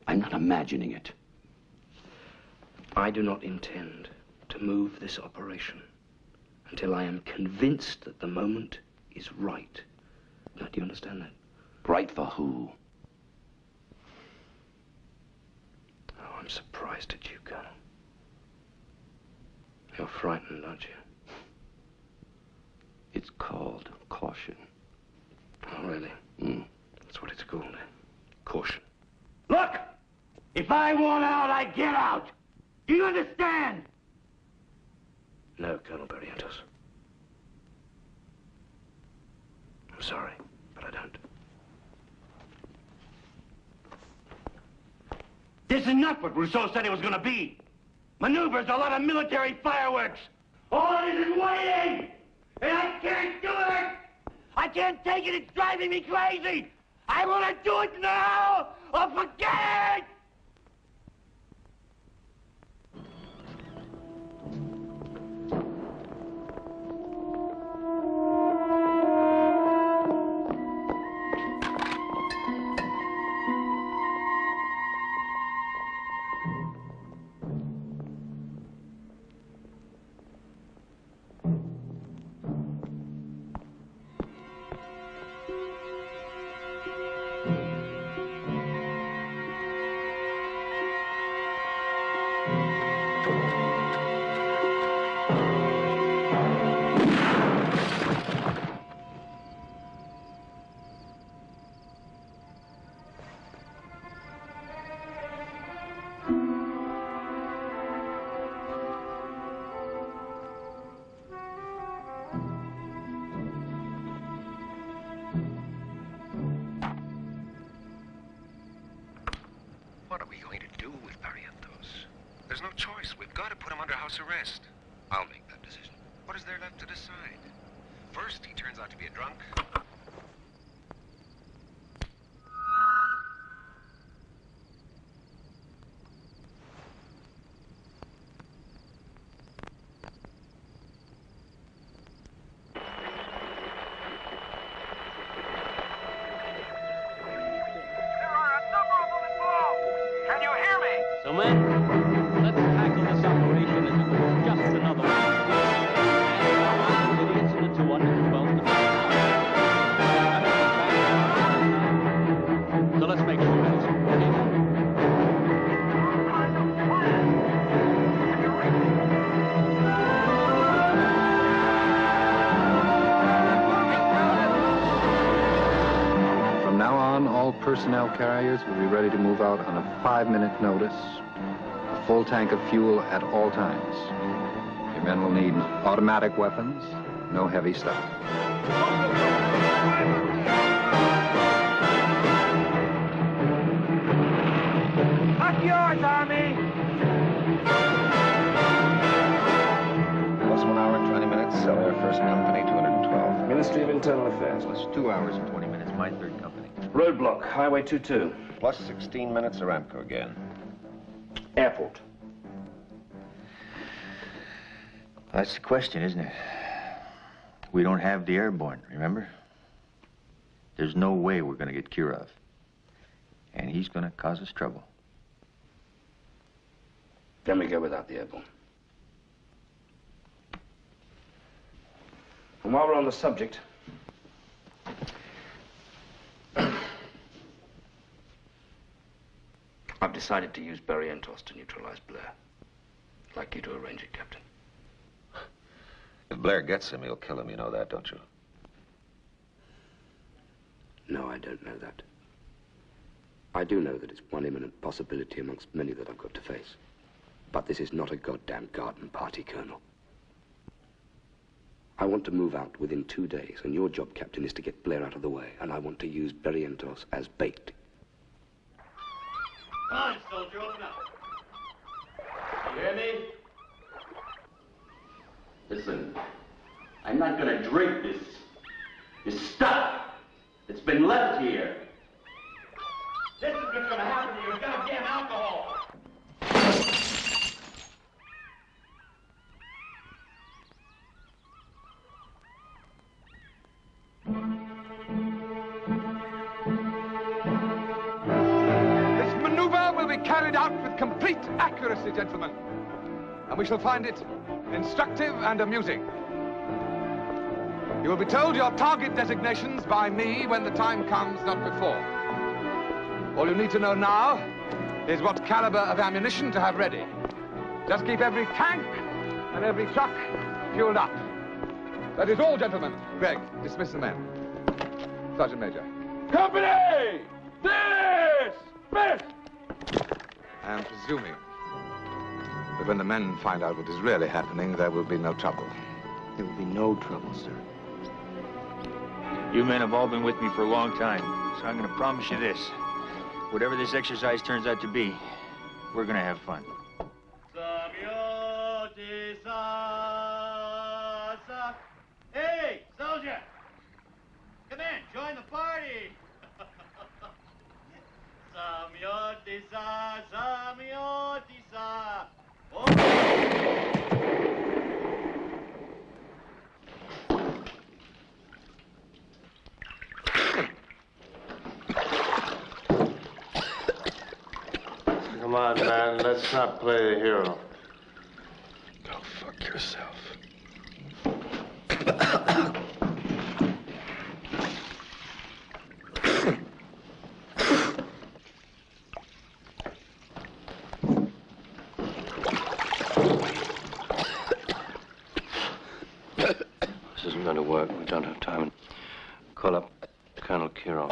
I'm not imagining it. I do not intend to move this operation until I am convinced that the moment is right. Now, do you understand that? Right for who? Oh, I'm surprised at you, Colonel. You're frightened, aren't you? It's called caution. Oh, really? That's what it's called, eh? Caution. Look! If I want out, I get out. Do you understand? No, Colonel Barrientos. I'm sorry, but I don't. This is not what Rousseau said it was going to be. Maneuvers, a lot of military fireworks. All it is waiting! And I can't do it! I can't take it, it's driving me crazy! I want to do it now, or forget it! What are we going to do with Barrientos? There's no choice. We've got to put him under house arrest. I'll make that decision. What is there left to decide? First, he turns out to be a drunk. So, men, let's tackle this operation as if it was just another one. And the idiots in the 212. So let's make sure it's From now on, all personnel carriers will be ready to move out on a 5-minute notice. A full tank of fuel at all times. Your men will need automatic weapons, no heavy stuff. Not yours, Army! Plus 1 hour and 20 minutes, Cell Air First Company, 212. Ministry of Internal Affairs. Plus 2 hours and 20 minutes, my third company. Roadblock, Highway 22. Plus 16 minutes, Aramco again. Airport. That's the question, isn't it? We don't have the airborne, remember? There's no way we're going to get Kirov. And he's going to cause us trouble. Then we go without the airborne. And while we're on the subject, I've decided to use Barrientos to neutralize Blair. I'd like you to arrange it, Captain. If Blair gets him, he'll kill him. You know that, don't you? No, I don't know that. I do know that it's one imminent possibility amongst many that I've got to face. But this is not a goddamn garden party, Colonel. I want to move out within 2 days, and your job, Captain, is to get Blair out of the way, and I want to use Barrientos as bait. Come on, soldier, open up. You hear me? Listen, I'm not gonna drink this stuff that's been left here. This is what's gonna happen to your goddamn alcohol. This maneuver will be carried out with complete accuracy, gentlemen. And we shall find it instructive and amusing. You will be told your target designations by me when the time comes, not before. All you need to know now is what caliber of ammunition to have ready. Just keep every tank and every truck fueled up. That is all, gentlemen. Greg, dismiss the men. Sergeant Major. Company! Dismiss! I am presuming that when the men find out what is really happening, there will be no trouble. There will be no trouble, sir. You men have all been with me for a long time, so I'm going to promise you this. Whatever this exercise turns out to be, we're going to have fun. Hey, soldier! Come in, join the party! Samyotisa, Samyotisa! Come on, man, let's not play the hero. Go fuck yourself. This isn't going to work. We don't have time. Call up Colonel Kirov.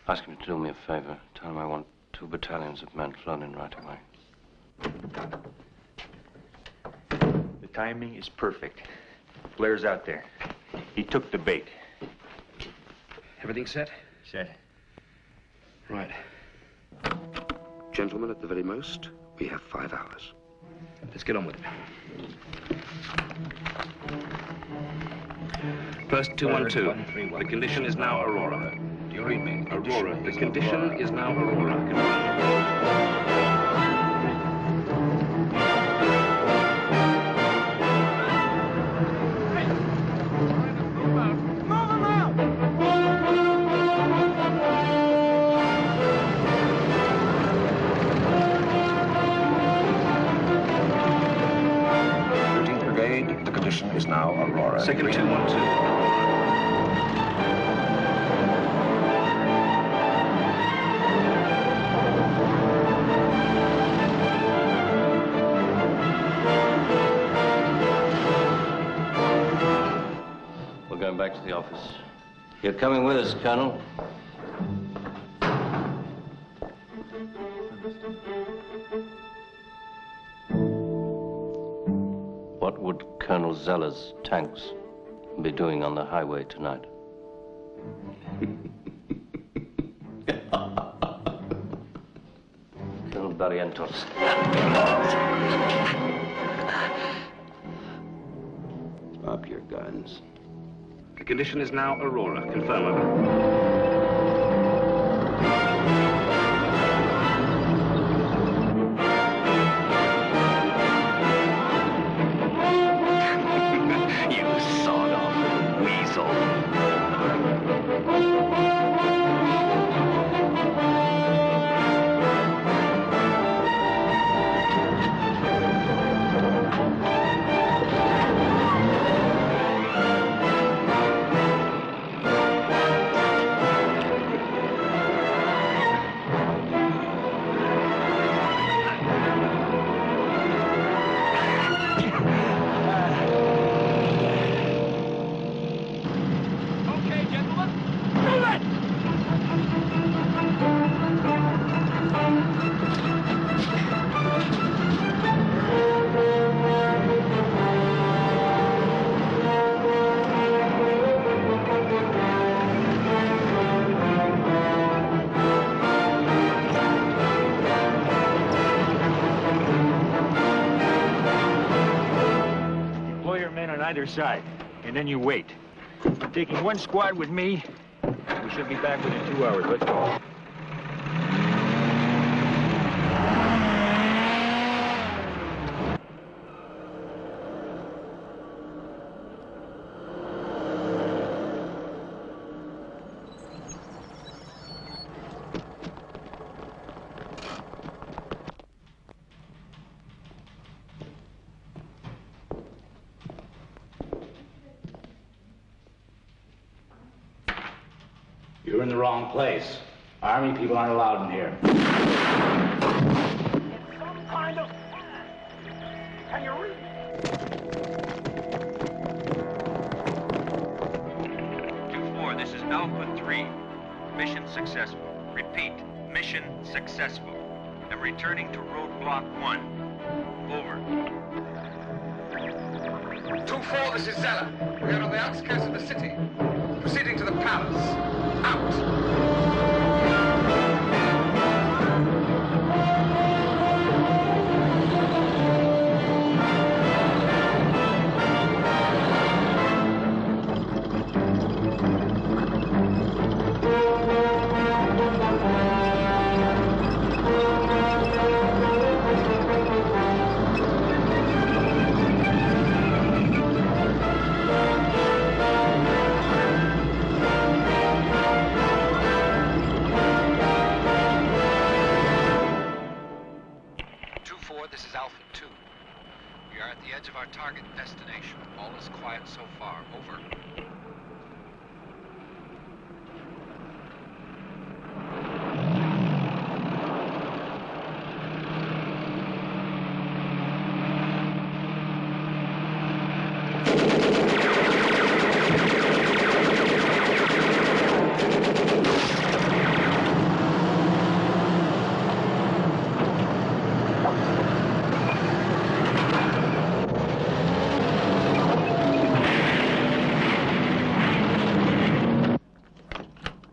Ask him to do me a favor. Tell him I want 2 battalions of men flown in right away. The timing is perfect. Blair's out there. He took the bait. Everything set? Set. Right. Gentlemen, at the very most, we have 5 hours. Let's get on with it. First 212. The condition is now Aurora. Do you read me? Aurora. The condition is now Aurora. The condition is now Aurora. Second 212. We're going back to the office. You're coming with us, Colonel. What would Colonel Zeller's tanks be doing on the highway tonight? Colonel Barrientos. Up your guns. The condition is now Aurora. Confirm over. either side, and then you wait. Taking one squad with me, we should be back within 2 hours. Let's go. You're in the wrong place. Army people aren't allowed in here. Some kind of... Can you read? This is Alpha 3. Mission successful. Repeat, mission successful. I'm returning to roadblock 1. Over. 2-4, this is Zeller. We are on the outskirts of the city. Proceeding to the palace. Out. Target destination. All is quiet so far. Over.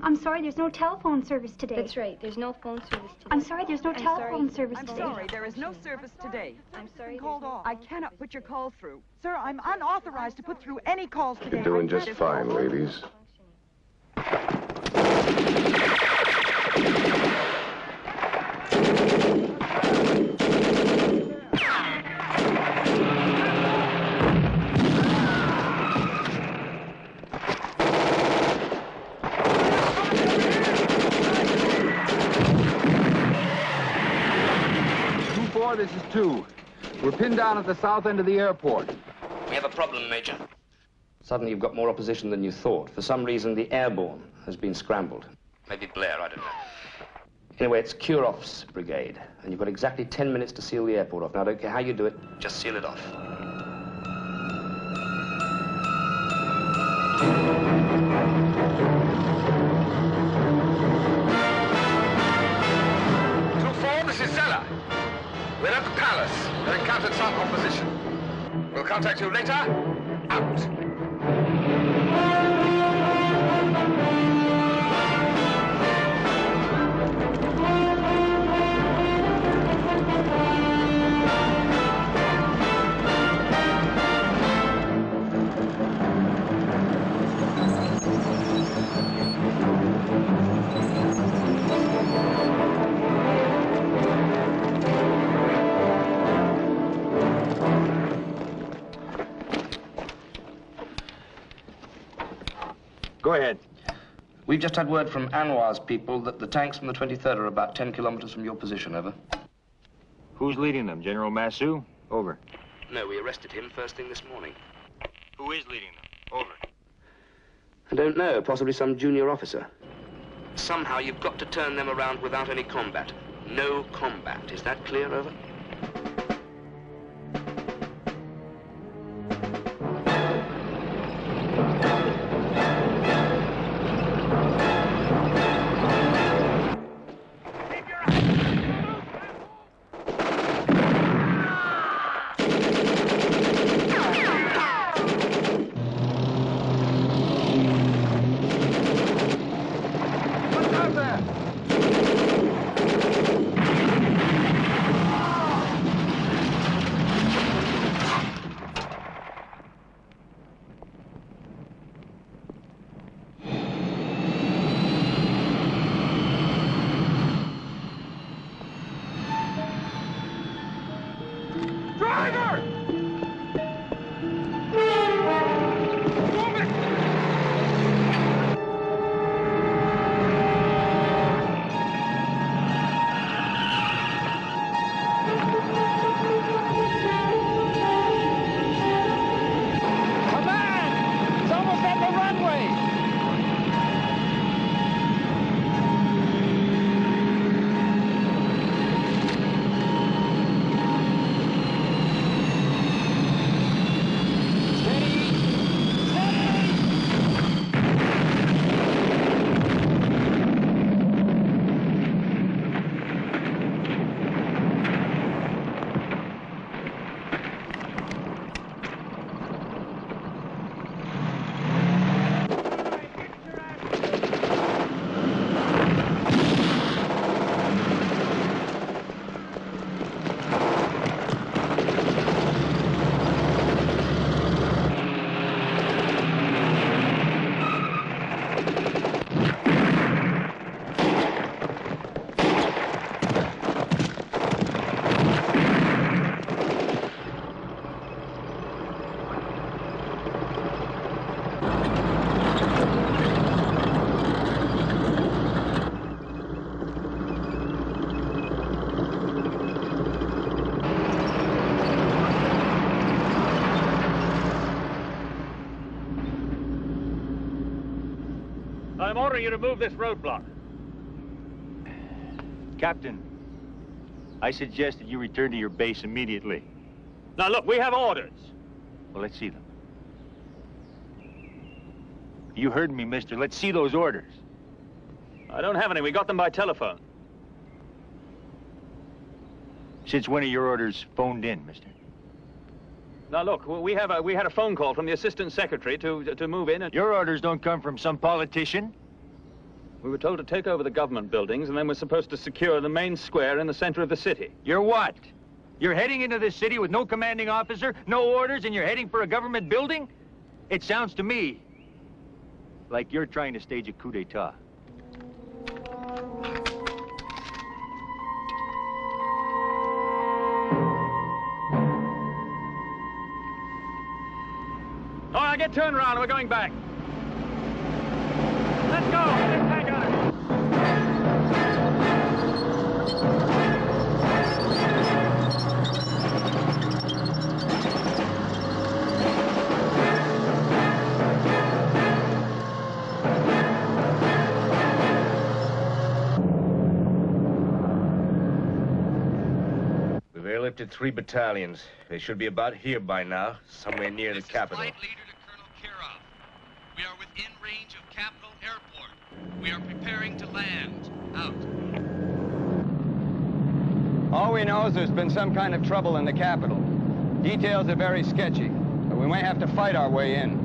I'm sorry, there's no telephone service today. That's right, there's no phone service today. I'm sorry, there's no telephone service I'm today. sorry, there is no service today. I'm sorry, Called off. I cannot put your call through. Sir, I'm unauthorized to put through any calls today. You're doing just fine, ladies. This is 2. We're pinned down at the south end of the airport. We have a problem, Major. Suddenly you've got more opposition than you thought. For some reason, the airborne has been scrambled. Maybe Blair, I don't know. Anyway, it's Kuroff's brigade, and you've got exactly 10 minutes to seal the airport off. Now, I don't care how you do it, just seal it off. This is Zeller. We're at the palace. We've encountered some opposition. We'll contact you later. Out. Go ahead. We've just had word from Anwar's people that the tanks from the 23rd are about 10 kilometers from your position, over. Who's leading them? General Massu? Over. No, we arrested him first thing this morning. Who is leading them? Over. I don't know, possibly some junior officer. Somehow you've got to turn them around without any combat. No combat. Is that clear, over? I'm ordering you to move this roadblock. Captain, I suggest that you return to your base immediately. Now, look, we have orders. Well, let's see them. You heard me, mister. Let's see those orders. I don't have any. We got them by telephone. Since when are your orders phoned in, mister? Now, look, we had a phone call from the assistant secretary to move in. And your orders don't come from some politician. We were told to take over the government buildings, and then we're supposed to secure the main square in the center of the city. You're what? You're heading into this city with no commanding officer, no orders, and you're heading for a government building? It sounds to me like you're trying to stage a coup d'etat. All right, get turned around. We're going back. Let's go. Hang on it. We've airlifted 3 battalions. They should be about here by now, somewhere near the capital. We are within range of Capital Airport. We are preparing to land. Out. All we know is there's been some kind of trouble in the capital. Details are very sketchy, but we might have to fight our way in.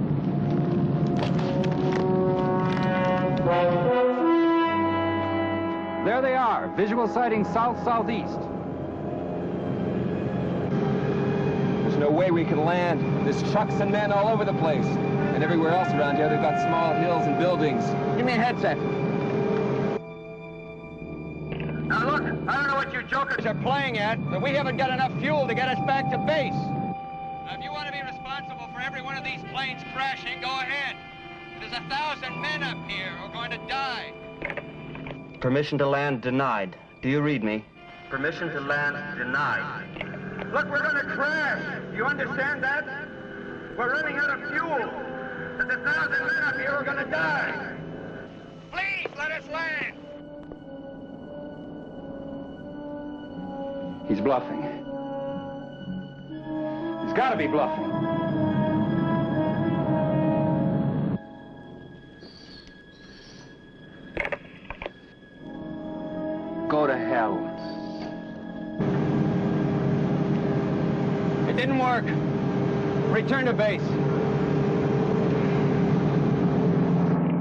There they are, visual sighting south-southeast. There's no way we can land. There's trucks and men all over the place. And everywhere else around here, they've got small hills and buildings. Give me a headset. Now look, I don't know what you jokers are playing at, but we haven't got enough fuel to get us back to base. Now, if you want to be responsible for every one of these planes crashing, go ahead. There's 1,000 men up here who are going to die. Permission to land denied. Do you read me? Permission to land denied. Look, we're going to crash. You understand that? We're running out of fuel. There's 1,000 men up here who are going to die. Please, let us land. He's bluffing. He's got to be bluffing. Go to hell. It didn't work. Return to base.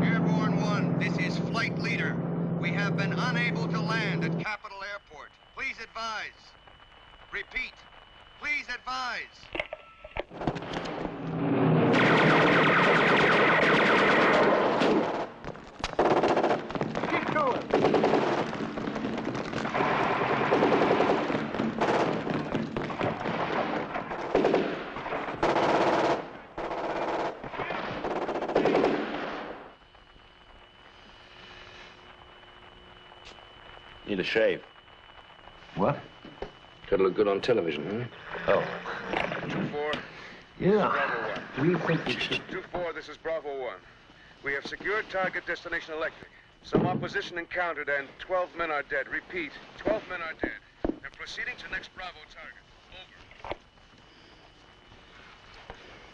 Airborne 1, this is Flight Leader. We have been unable to land at Capital Airport. Please advise. Repeat. Please advise. Keep going. Need a shave. What? Could look good on television, huh? Oh. 2-4. Yeah. Bravo 1. We think you should... 2-4, this is Bravo 1. We have secured target destination Electric. Some opposition encountered and 12 men are dead. Repeat, 12 men are dead. They're proceeding to next Bravo target. Over.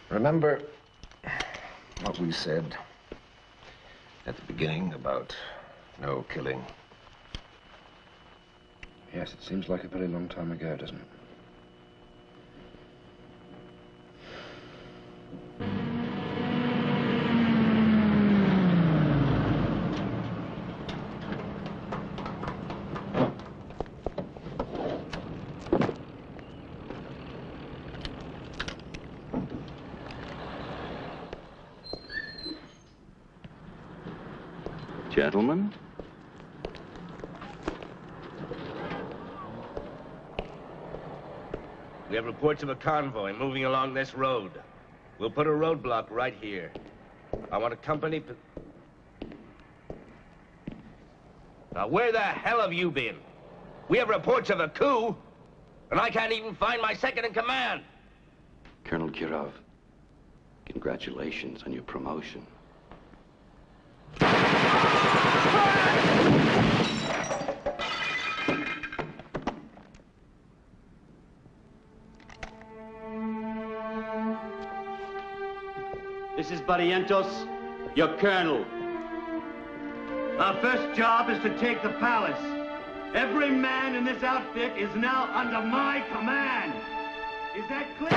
Remember what we said at the beginning about no killing? Yes, it seems like a very long time ago, doesn't it? Gentlemen? We have reports of a convoy moving along this road. We'll put a roadblock right here. I want a company... Now, where the hell have you been? We have reports of a coup, and I can't even find my second in command. Colonel Kirov, congratulations on your promotion. This is Barrientos, your colonel. Our first job is to take the palace. Every man in this outfit is now under my command. Is that clear?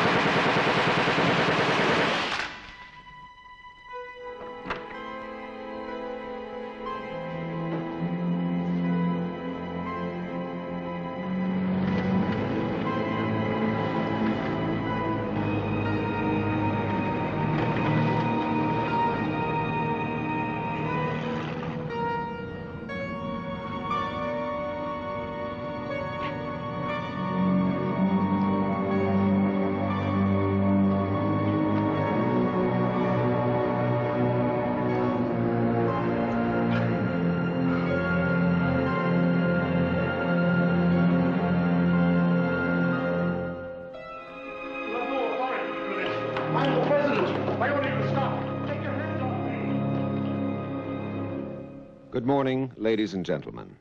Good morning, ladies and gentlemen.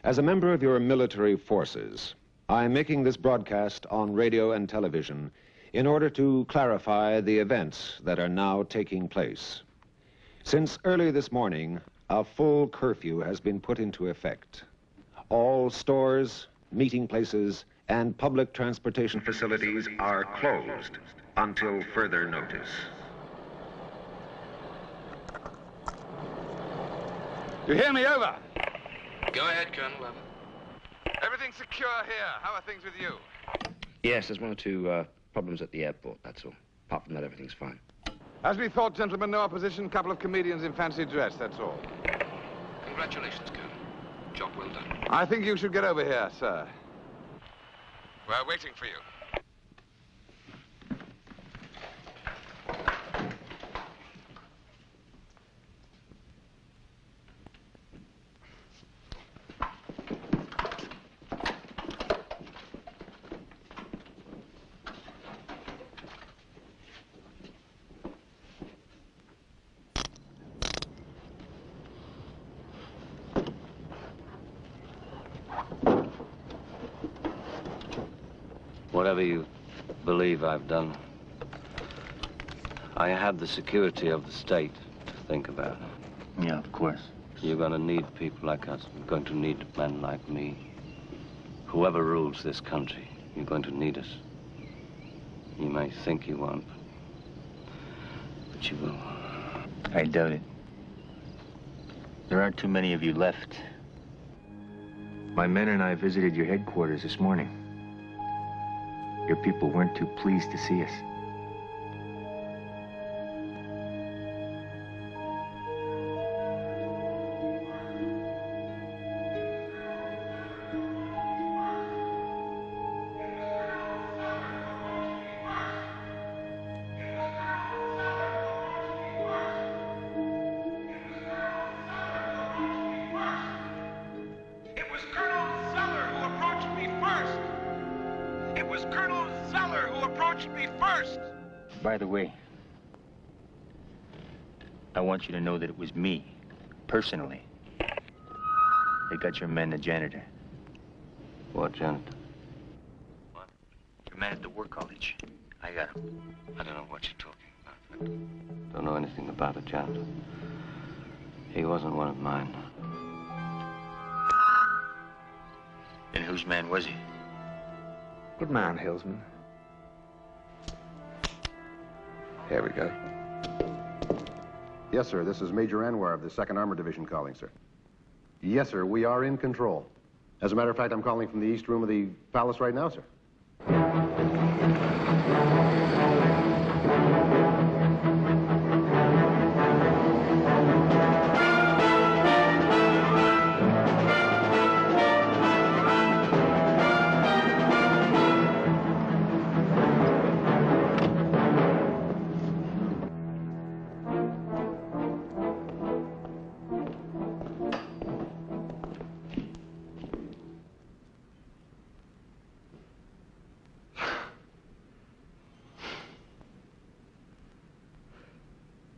As a member of your military forces, I am making this broadcast on radio and television in order to clarify the events that are now taking place. Since early this morning, a full curfew has been put into effect. All stores, meeting places, and public transportation facilities are closed until further notice. You hear me? Over. Go ahead, Colonel Weber. Everything's secure here. How are things with you? Yes, there's one or two problems at the airport, that's all. Apart from that, everything's fine. As we thought, gentlemen, no opposition. Couple of comedians in fancy dress, that's all. Congratulations, Colonel. Job well done. I think you should get over here, sir. We're waiting for you. Whatever you believe I've done, I have the security of the state to think about. Yeah, of course. You're going to need people like us. You're going to need men like me. Whoever rules this country, you're going to need us. You may think you won't, but you will. I doubt it. There aren't too many of you left. My men and I visited your headquarters this morning. Your people weren't too pleased to see us. It was Colonel Zeller who approached me first. It was Colonel Zeller who approached me first. By the way, I want you to know that it was me, personally, that got your man the janitor. What janitor? What? Your man at the war college. I got him. I don't know what you're talking about. I don't know anything about a janitor. He wasn't one of mine. Then whose man was he? Good man, Hillsman. Here we go. Yes, sir. This is Major Anwar of the 2nd Armored Division calling, sir. Yes, sir. We are in control. As a matter of fact, I'm calling from the east room of the palace right now, sir.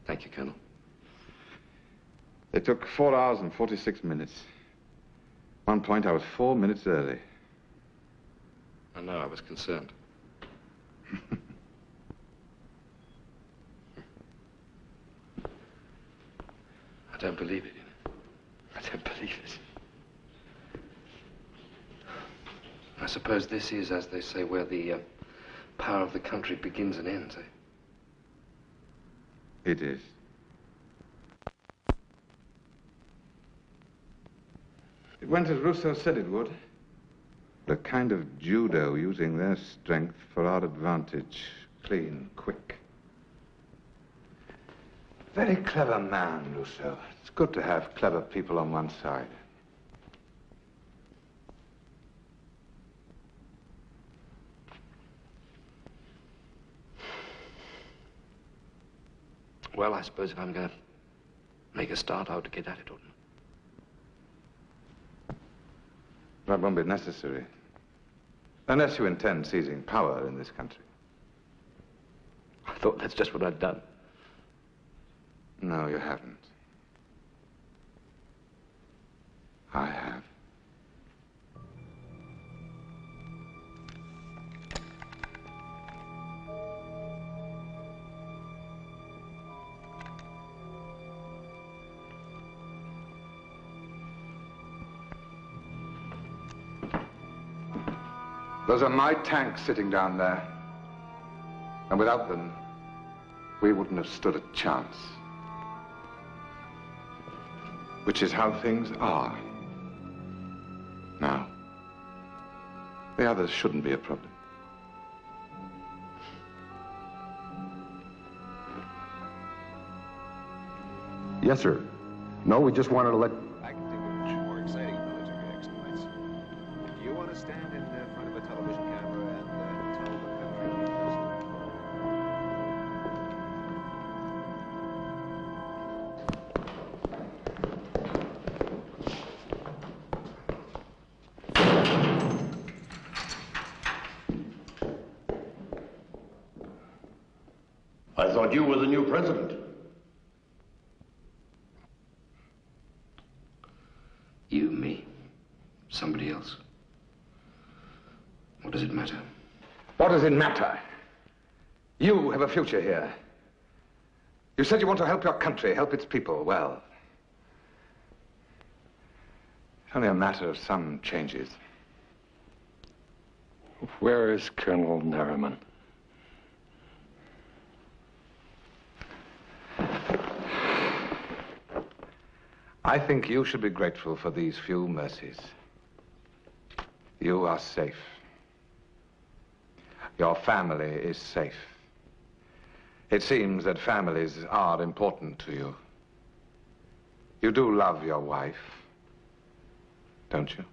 Thank you, Colonel. It took 4 hours and 46 minutes. At one point, I was 4 minutes early. I know, I was concerned. I don't believe it, you know. I don't believe it. I suppose this is, as they say, where the power of the country begins and ends, eh? It is. It went as Rousseau said it would. The kind of judo using their strength for our advantage. Clean, quick. Very clever man, Rousseau. It's good to have clever people on one side. Well, I suppose if I'm going to make a start, I ought to get at it, oughtn't I? That won't be necessary. Unless you intend seizing power in this country. I thought that's just what I'd done. No, you haven't. I have. Those are my tanks sitting down there. And without them, we wouldn't have stood a chance. Which is how things are. Now, the others shouldn't be a problem. Yes, sir. No, we just wanted to let... I can think of much more exciting military exploits. Do you want to stand in front of a television camera and tell the country you trust I thought you were the new president. You, me, somebody else. What does it matter? What does it matter? You have a future here. You said you want to help your country, help its people. Well, it's only a matter of some changes. Where is Colonel Nerriman? I think you should be grateful for these few mercies. You are safe. Your family is safe. It seems that families are important to you. You do love your wife, don't you?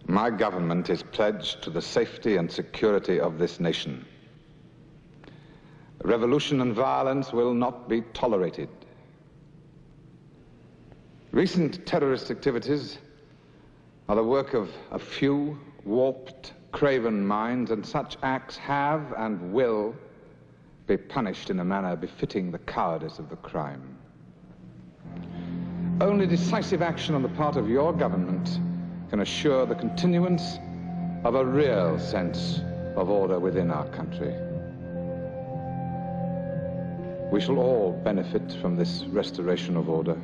My government is pledged to the safety and security of this nation. Revolution and violence will not be tolerated. Recent terrorist activities are the work of a few warped, craven minds, and such acts have and will be punished in a manner befitting the cowardice of the crime. Only decisive action on the part of your government can assure the continuance of a real sense of order within our country. We shall all benefit from this restoration of order.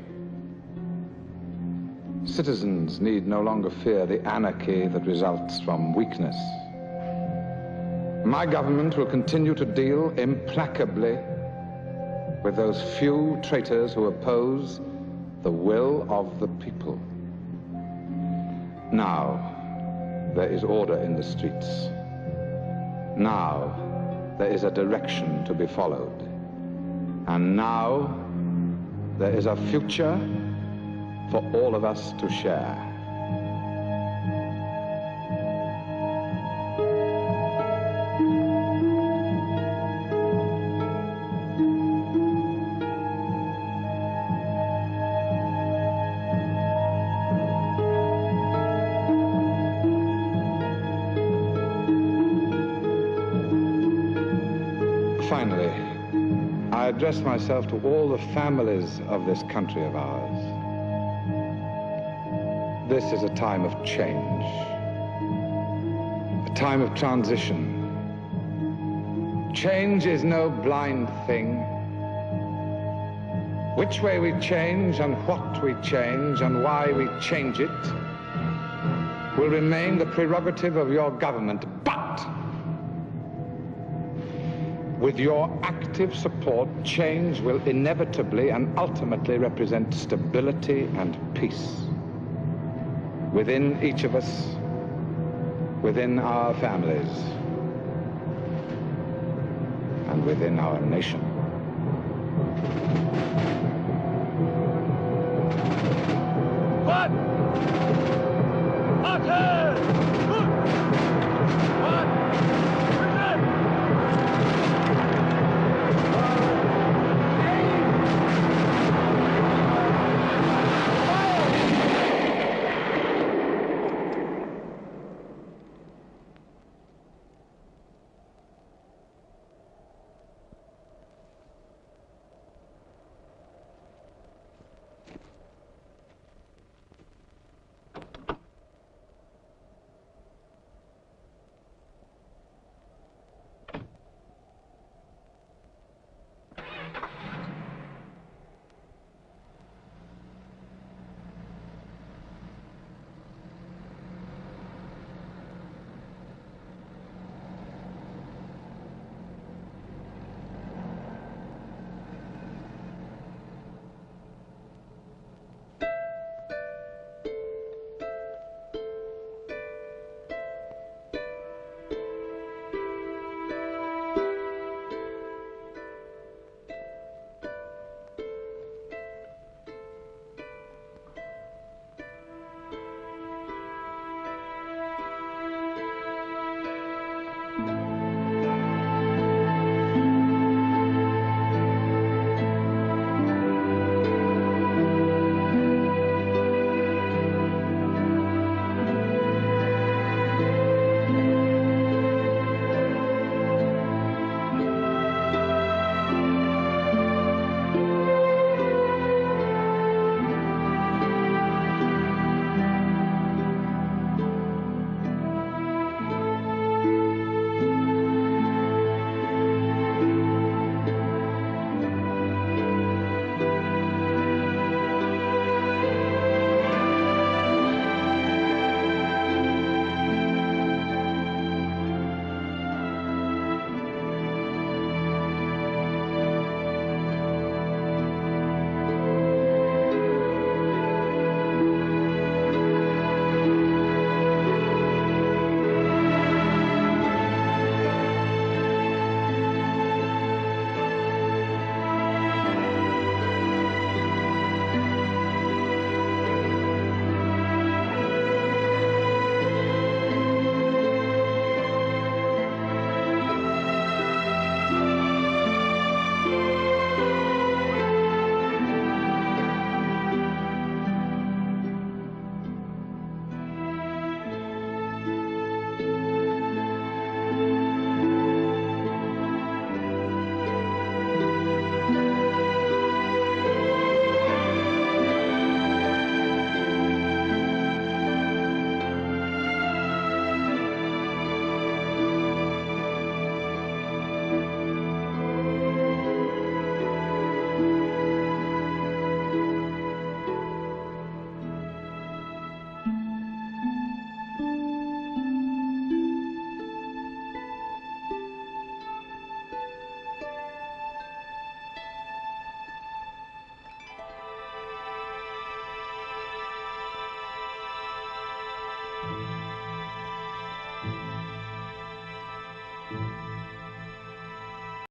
Citizens need no longer fear the anarchy that results from weakness. My government will continue to deal implacably with those few traitors who oppose the will of the people. Now, there is order in the streets. Now, there is a direction to be followed. And now, there is a future for all of us to share. address myself to all the families of this country of ours. This is a time of change, a time of transition. Change is no blind thing. Which way we change and what we change and why we change it will remain the prerogative of your government, but with your active support, change will inevitably and ultimately represent stability and peace within each of us, within our families, and within our nation.